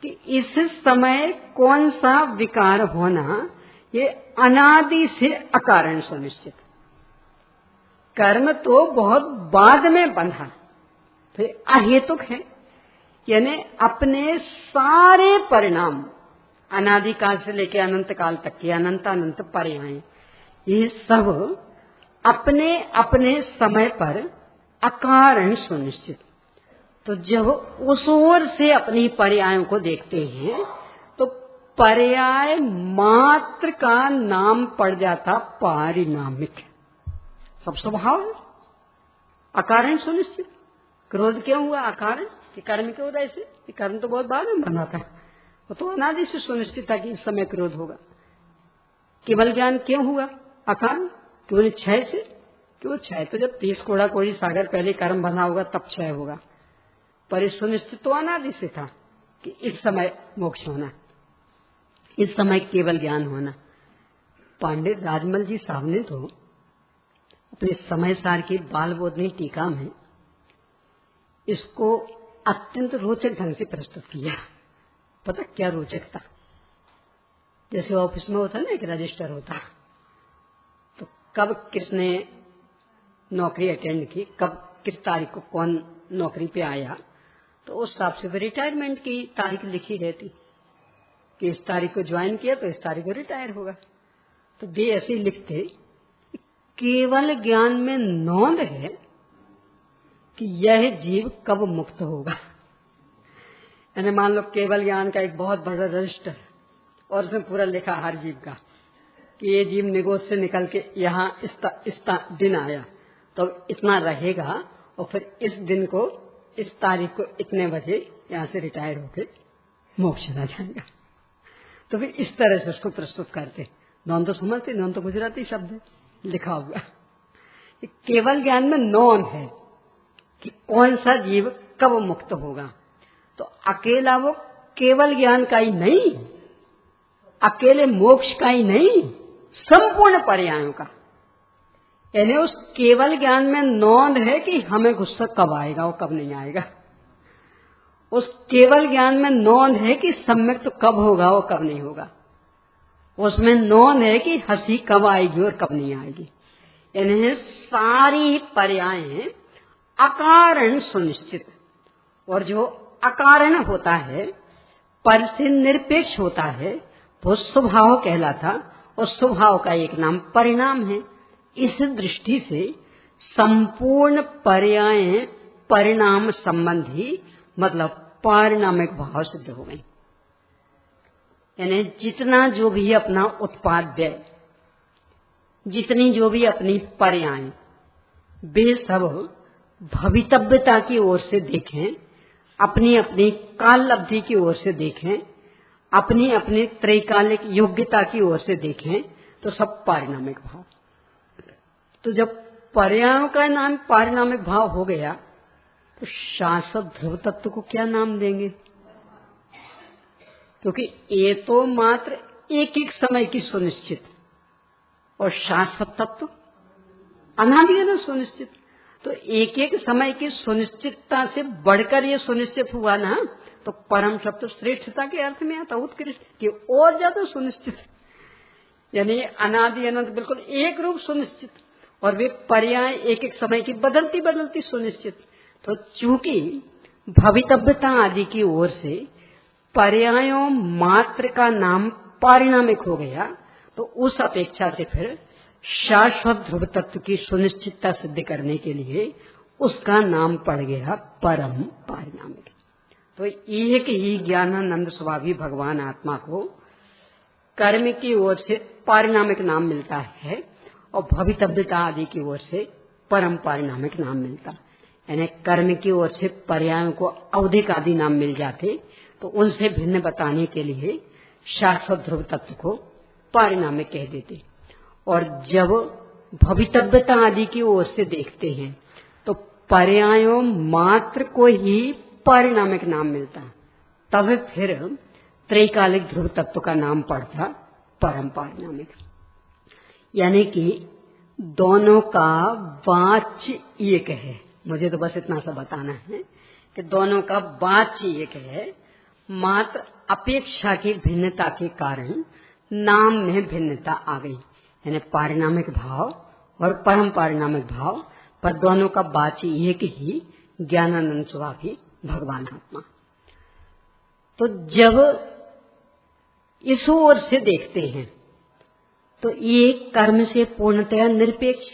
[SPEAKER 1] कि इस समय कौन सा विकार होना ये अनादि से अकारण सुनिश्चित। कर्म तो बहुत बाद में बंधा, तो अहेतुक है, यानी अपने सारे परिणाम अनादिकाल से लेकर अनंत काल तक के अनंत अनंत पर्याय, ये सब अपने अपने समय पर अकारण सुनिश्चित। तो जब उस ओर से अपनी पर्यायों को देखते हैं तो पर्याय मात्र का नाम पड़ जाता पारिणामिक। सब स्वभाव है, अकारण सुनिश्चित। क्रोध क्यों हुआ? अकारण, कि कर्म के उदय से। कर्म तो बहुत बाद में बना था, वो तो अनादि से सुनिश्चित था कि इस समय क्रोध होगा। केवल ज्ञान क्यों हुआ? अकारण, केवल क्षय से। क्यों क्षय? तो जब 30 कोड़ा कोड़ी सागर पहले कर्म बना होगा तब क्षय होगा, पर इस सुनिश्चित तो अनादि से था कि इस समय मोक्ष होना, इस समय केवल ज्ञान होना। पंडित राजमल जी साहब ने तो अपने समय सार की बाल बोधनी टीका में इसको अत्यंत रोचक ढंग से प्रस्तुत किया। पता क्या रोचक था? जैसे ऑफिस में होता है ना, एक रजिस्टर होता, तो कब किसने नौकरी अटेंड की, कब किस तारीख को कौन नौकरी पे आया, तो उस हिसाब से रिटायरमेंट की तारीख लिखी रहती कि इस तारीख को ज्वाइन किया तो इस तारीख को रिटायर होगा। तो वे ऐसे ही लिखते, केवल ज्ञान में नोंद है कि यह जीव कब मुक्त होगा। यानी मान लो केवल ज्ञान का एक बहुत बड़ा रजिस्टर और उसमें पूरा लिखा हर जीव का कि ये जीव निगोद से निकल के यहाँ इस दिन आया तो इतना रहेगा और फिर इस दिन को, इस तारीख को इतने बजे यहाँ से रिटायर होके मोक्ष चला जाएगा। तो फिर इस तरह से उसको प्रस्तुत करते। नॉन तो समझते, नॉन तो गुजराती शब्द है, लिखा हुआ। केवल ज्ञान में नॉन है कि कौन सा जीव कब मुक्त होगा। तो अकेला वो केवल ज्ञान का ही नहीं, अकेले मोक्ष का ही नहीं, संपूर्ण पर्यायों का। यानी उस केवल ज्ञान में नोंद है कि हमें गुस्सा कब आएगा और कब नहीं आएगा। उस केवल ज्ञान में नोंद है कि सम्यक तो कब होगा और कब नहीं होगा। उसमें नोंद है कि हंसी कब आएगी और कब नहीं आएगी। यानी सारी पर्यायें अकारण सुनिश्चित, और जो अकारण होता है, पर से निरपेक्ष होता है, वो स्वभाव कहलाता, और स्वभाव का एक नाम परिणाम है। इस दृष्टि से संपूर्ण पर्यायें परिणाम संबंधी, मतलब पारिणामिक भाव सिद्ध हो गई। यानी जितना जो भी अपना उत्पाद व्यय, जितनी जो भी अपनी पर्यायें, वे सब भवितव्यता की ओर से देखें, अपनी अपनी काल अवधि की ओर से देखें, अपनी अपनी त्रैकालिक योग्यता की ओर से देखें, तो सब पारिणामिक भाव। तो जब पर्यायों का नाम पारिणामिक भाव हो गया तो शाश्वत ध्रुव तत्व को क्या नाम देंगे? क्योंकि ये तो मात्र एक एक समय की सुनिश्चित, और शाश्वत तत्व अनादि है ना सुनिश्चित। तो एक एक समय की सुनिश्चितता से बढ़कर ये सुनिश्चित हुआ ना, तो परम शब्द श्रेष्ठता के अर्थ में आता, उत्कृष्ट कि और ज्यादा सुनिश्चित। यानी अनादि अनंत बिल्कुल एक रूप सुनिश्चित, और वे पर्याय एक एक समय की बदलती बदलती सुनिश्चित। तो चूंकि भवितव्यता आदि की ओर से पर्यायों मात्र का नाम पारिणामिक हो गया, तो उस अपेक्षा से फिर शाश्वत ध्रुव तत्व की सुनिश्चितता सिद्ध करने के लिए उसका नाम पड़ गया परम पारिणामिक। तो एक ही ज्ञानानंद स्वभावी भगवान आत्मा को कर्म की ओर से पारिणामिक नाम मिलता है, और भवितव्यता आदि की ओर से परम पारिणामिक नाम मिलता। यानी कर्म की ओर से पर्यायों को औधिक आदि नाम मिल जाते, तो उनसे भिन्न बताने के लिए शाश्वत ध्रुव तत्व को पारिणामिक कह देते। और जब भवितव्यता आदि की ओर से देखते हैं तो पर्यायों मात्र को ही पारिणामिक नाम मिलता, तब फिर त्रैकालिक ध्रुव तत्व का नाम पड़ता परम पारिणामिक। यानी कि दोनों का वाच्य एक है। मुझे तो बस इतना सा बताना है कि दोनों का वाच्य एक है, मात्र अपेक्षा की भिन्नता के कारण नाम में भिन्नता आ गई। यानी पारिणामिक भाव और परम पारिणामिक भाव, पर दोनों का वाच्य एक ही ज्ञानानंद स्वभावी भगवान आत्मा। तो जब इस ओर से देखते हैं तो एक कर्म से पूर्णतया निरपेक्ष,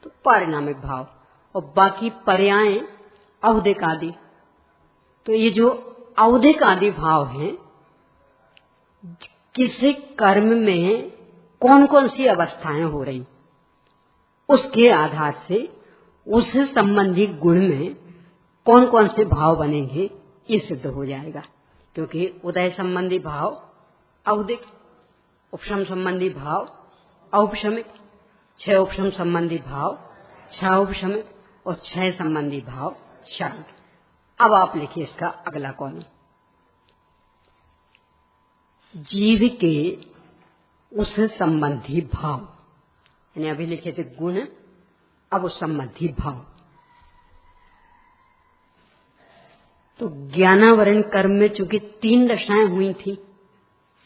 [SPEAKER 1] तो पारिणामिक भाव, और बाकी पर्याय औधिक आदि। तो ये जो औधिक आदि भाव हैं, किसी कर्म में कौन कौन सी अवस्थाएं हो रही, उसके आधार से उस संबंधी गुण में कौन कौन से भाव बनेंगे ये सिद्ध हो जाएगा। क्योंकि उदय संबंधी भाव औदिक, उपशम संबंधी भाव औपशमिक, छह उपशम संबंधी भाव छह उपशमिक और छह संबंधी भाव क्षायिक। अब आप लिखिए इसका अगला कॉलम, जीव के उस संबंधी भाव, यानी अभी लिखे थे गुण, अब उस संबंधी भाव। तो ज्ञानावरण कर्म में चूंकि 3 दशाएं हुई थी,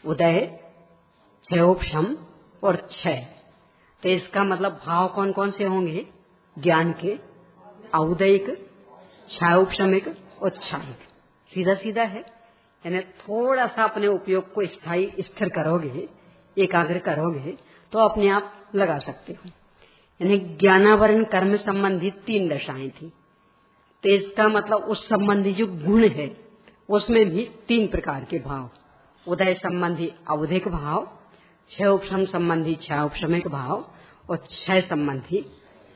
[SPEAKER 1] उदय, क्षयोपशम और क्षय, तो इसका मतलब भाव कौन कौन से होंगे? ज्ञान के औदयिक, क्षयोपशमिक और क्षायिक। सीधा सीधा है, यानी थोड़ा सा अपने उपयोग को स्थायी स्थिर करोगे, एकाग्र करोगे तो अपने आप लगा सकते हो। यानी ज्ञानावरण कर्म संबंधी 3 दशाएं थी, तो इसका मतलब उस संबंधी जो गुण है उसमें भी 3 प्रकार के भाव, उदय संबंधी औदिक भाव, क्षय उपशम संबंधी क्षय उपशमिक भाव और क्षय संबंधी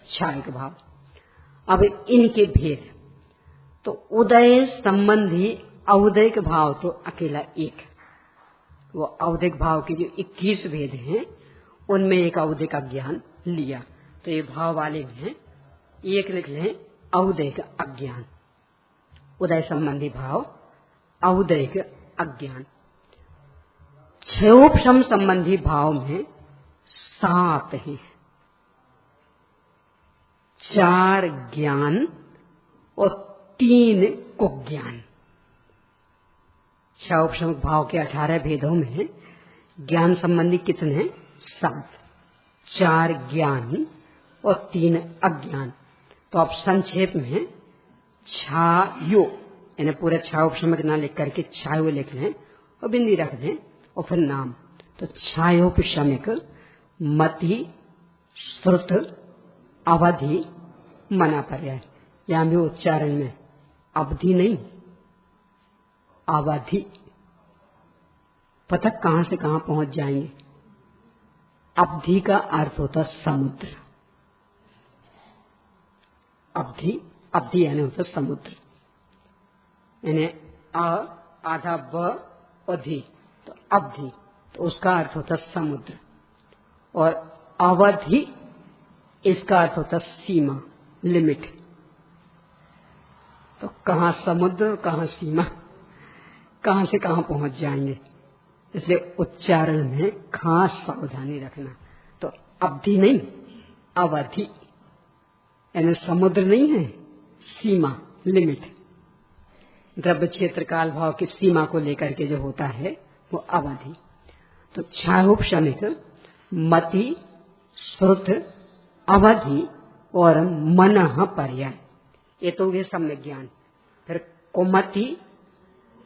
[SPEAKER 1] क्षायिक भाव। अब इनके भेद, तो उदय संबंधी औदिक भाव तो अकेला एक, वो औदिक भाव के जो 21 भेद हैं उनमें एक औदिक अज्ञान लिया, तो ये भाव वाले में एक लिख लें, औदिक अज्ञान। उदय संबंधी भाव औदिक अज्ञान। क्षयोपशम संबंधी भाव में 7 हैं, 4 ज्ञान और 3 कुज्ञान। क्षयोपशम भाव के 18 भेदों में ज्ञान संबंधी कितने? 7, 4 ज्ञान और 3 अज्ञान। तो आप संक्षेप में छायो, यानी पूरे क्षयोपशम ना लिख करके छायो लिख लें और बिंदी रख दें और फिर नाम। तो छायोपशमिक मति, श्रुत, अवधि, मना पर्याय। यहां भी उच्चारण में अवधि नहीं, अवधि। पता कहां से कहां पहुंच जाएंगे। अवधि का अर्थ होता समुद्र, अवधि, अवधि यानी होता समुद्र, यानी आधा ब अधि, तो अवधि, तो उसका अर्थ होता समुद्र। और अवधि इसका अर्थ होता सीमा, लिमिट। तो कहां समुद्र और कहां सीमा, कहां से कहां पहुंच जाएंगे, इसलिए उच्चारण में खास सावधानी रखना। तो अवधि नहीं, अवधि, यानी समुद्र नहीं है, सीमा, लिमिट। द्रव्य क्षेत्र काल भाव की सीमा को लेकर के जो होता है वो अवधि। तो क्षयोपशमिक मति, श्रुत, अवधि और मनः पर्याय, ये तो ये सम्यक ज्ञान। फिर कुमति,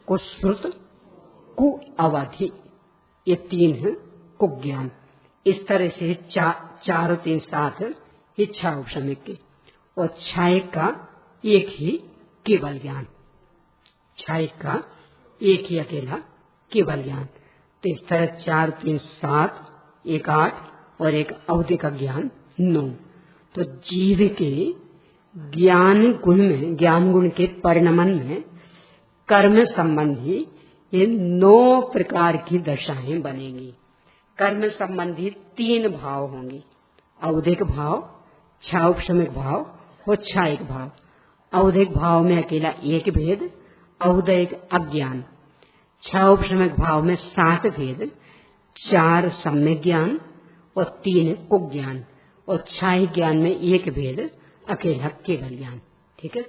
[SPEAKER 1] कुश्रुत, कु अवधि, ये 3 है कुज्ञान। इस तरह से 4 और 3 7 ये क्षयोपशमिक के, और क्षायिक का एक ही केवल ज्ञान, क्षायिक का एक ही अकेला केवल ज्ञान। तो इस तरह 4 3 7, 1 8 और एक औदिक ज्ञान 9। तो जीव के ज्ञान गुण में, ज्ञान गुण के परिणमन में कर्म संबंधी ये 9 प्रकार की दशाएं बनेंगी। कर्म संबंधी 3 भाव होंगे, औदिक भाव, क्षयोपशमिक भाव और क्षायिक भाव। औदिक भाव में अकेला एक भेद, औदिक अज्ञान। क्षयोपशमिक भाव में 7 भेद, 4 सम्यक ज्ञान और 3 कुज्ञान। और क्षायिक ज्ञान में एक भेद, अकेला केवल ज्ञान। ठीक है।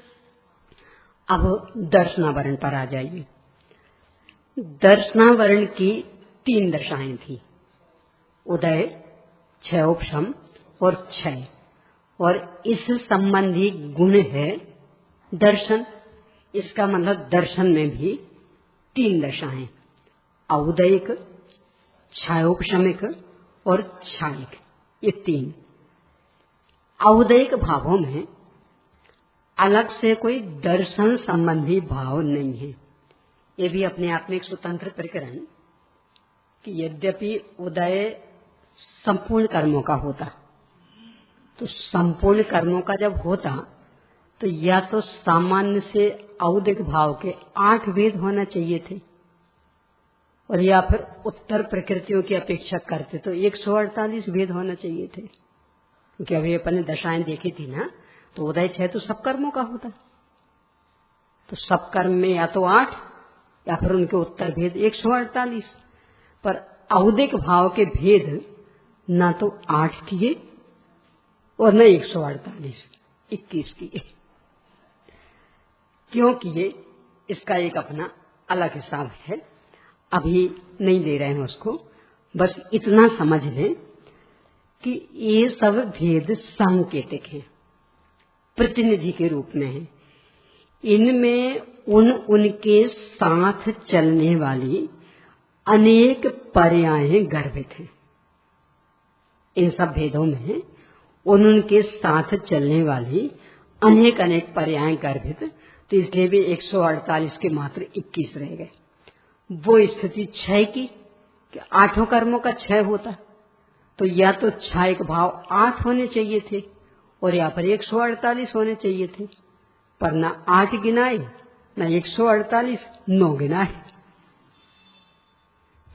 [SPEAKER 1] अब दर्शनावरण पर आ जाइए। दर्शनावरण की 3 दशाएं थी, उदय, क्षयोपशम और क्षय। और इस संबंधी गुण है दर्शन। इसका मतलब दर्शन में भी 3 दशाएं, औदयिक, क्षयोपशमिक और क्षायिक, ये 3। औदयिक भावों में अलग से कोई दर्शन संबंधी भाव नहीं है, ये भी अपने आप में एक स्वतंत्र प्रकरण। कि यद्यपि उदय संपूर्ण कर्मों का होता, तो संपूर्ण कर्मों का जब होता तो या तो सामान्य से औदिक भाव के 8 भेद होना चाहिए थे, और या फिर उत्तर प्रकृतियों की अपेक्षा करते तो 148 भेद होना चाहिए थे। क्योंकि अभी अपन ने दशाएं देखी थी ना, तो उदय 6 तो सब कर्मों का होता, तो सब कर्म में या तो 8 या फिर उनके उत्तर भेद 148, पर औदिक भाव के भेद ना तो 8 किए और न 148, 21 किए। क्यों किए, इसका एक अपना अलग हिसाब है, अभी नहीं ले रहे हैं उसको। बस इतना समझ लें कि ये सब भेद सांकेतिक हैं, प्रतिनिधि के रूप में हैं। इनमें उनके साथ चलने वाली अनेक पर्यायें गर्भित हैं। इन सब भेदों में उनके साथ चलने वाली अनेक अनेक पर्याय गर्भित, तो इसलिए भी 148 के मात्र 21 रह गए। वो स्थिति 6 की कि 8 कर्मों का 6 होता, तो या तो 6 भाव 8 होने चाहिए थे और या पर 148 होने चाहिए थे, पर ना 8 गिनाए ना 148, 9 गिनाए।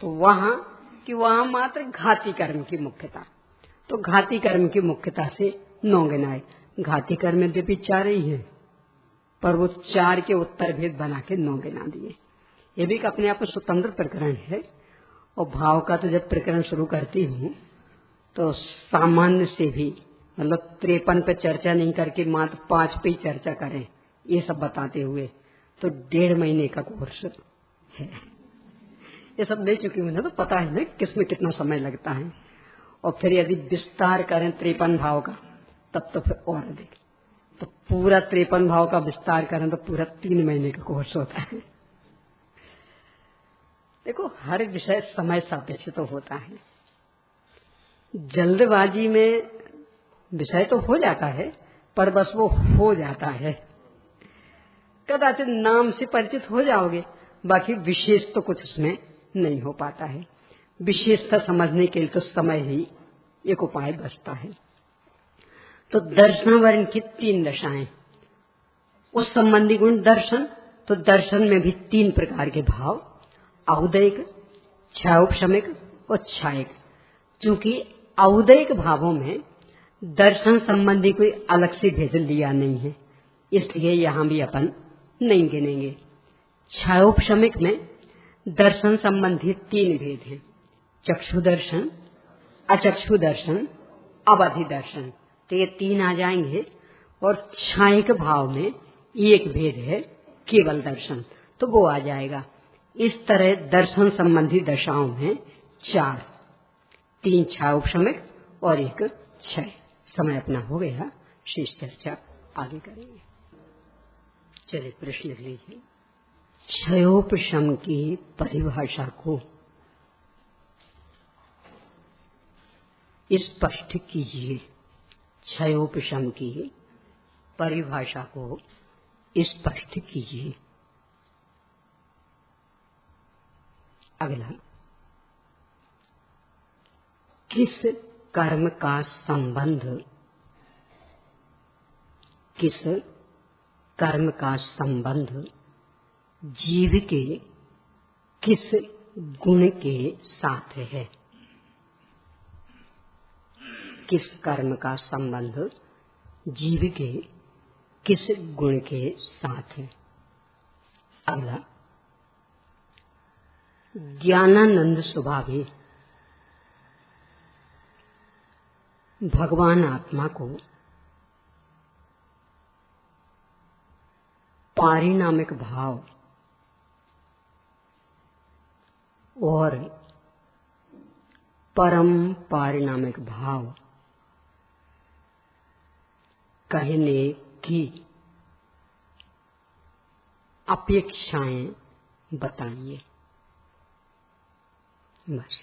[SPEAKER 1] तो वहां मात्र घाती कर्म की मुख्यता, तो घाती कर्म की मुख्यता से 9 गिनाए। घाती कर्म यद्यपि 4 ही है, पर वो 4 के उत्तर भेद बना के 9 गिना दिए। ये भी अपने आप में स्वतंत्र प्रकरण है। और भाव का तो जब प्रकरण शुरू करती हूँ तो सामान्य से भी, मतलब 53 पे चर्चा नहीं करके मात्र 5 पे ही चर्चा करें, ये सब बताते हुए तो 1.5 महीने का कोर्स है। ये सब ले चुकी हूँ ना, तो पता है ना किसमें कितना समय लगता है। और फिर यदि विस्तार करें 53 भाव का, तब तो फिर और अधिक, तो पूरा 53 भाव का विस्तार करें तो पूरा 3 महीने का कोर्स होता है। देखो, हर विषय समय सापेक्ष तो होता है। जल्दबाजी में विषय तो हो जाता है, पर बस वो हो जाता है। कदाचित नाम से परिचित हो जाओगे, बाकी विशेष तो कुछ उसमें नहीं हो पाता है। विशेषता समझने के लिए तो समय ही एक उपाय बचता है। तो दर्शनावरण की 3 दशाएं, उस संबंधी गुण दर्शन, तो दर्शन में भी 3 प्रकार के भाव, औदयिक, छायोपशमिक और छायिक। चूंकि औदयिक भावों में दर्शन संबंधी कोई अलग से भेद लिया नहीं है, इसलिए यहां भी अपन नहीं गिनेंगे। छायोपशमिक में दर्शन संबंधी 3 भेद हैं, चक्षु दर्शन, अचक्षु दर्शन, अवधि दर्शन, तो ये 3 आ जाएंगे। और छायिक भाव में एक भेद है, केवल दर्शन, तो वो आ जाएगा। इस तरह दर्शन संबंधी दशाओं में 4, 3 छायोपशमिक और 1 क्षय। समय अपना हो गया, शेष चर्चा आगे करेंगे। चलिए प्रश्न लिख लीजिए। क्षयोपशम की परिभाषा को स्पष्ट कीजिए। क्षयोपशम की परिभाषा को स्पष्ट कीजिए। अगला, किस कर्म का संबंध, किस कर्म का संबंध जीव के किस गुण के साथ है? किस कर्म का संबंध जीव के किस गुण के साथ है? अगला, ज्ञानानंद स्वभावी भगवान आत्मा को पारिणामिक भाव और परम पारिणामिक भाव कहने की अपेक्षाएं बताइए। बस।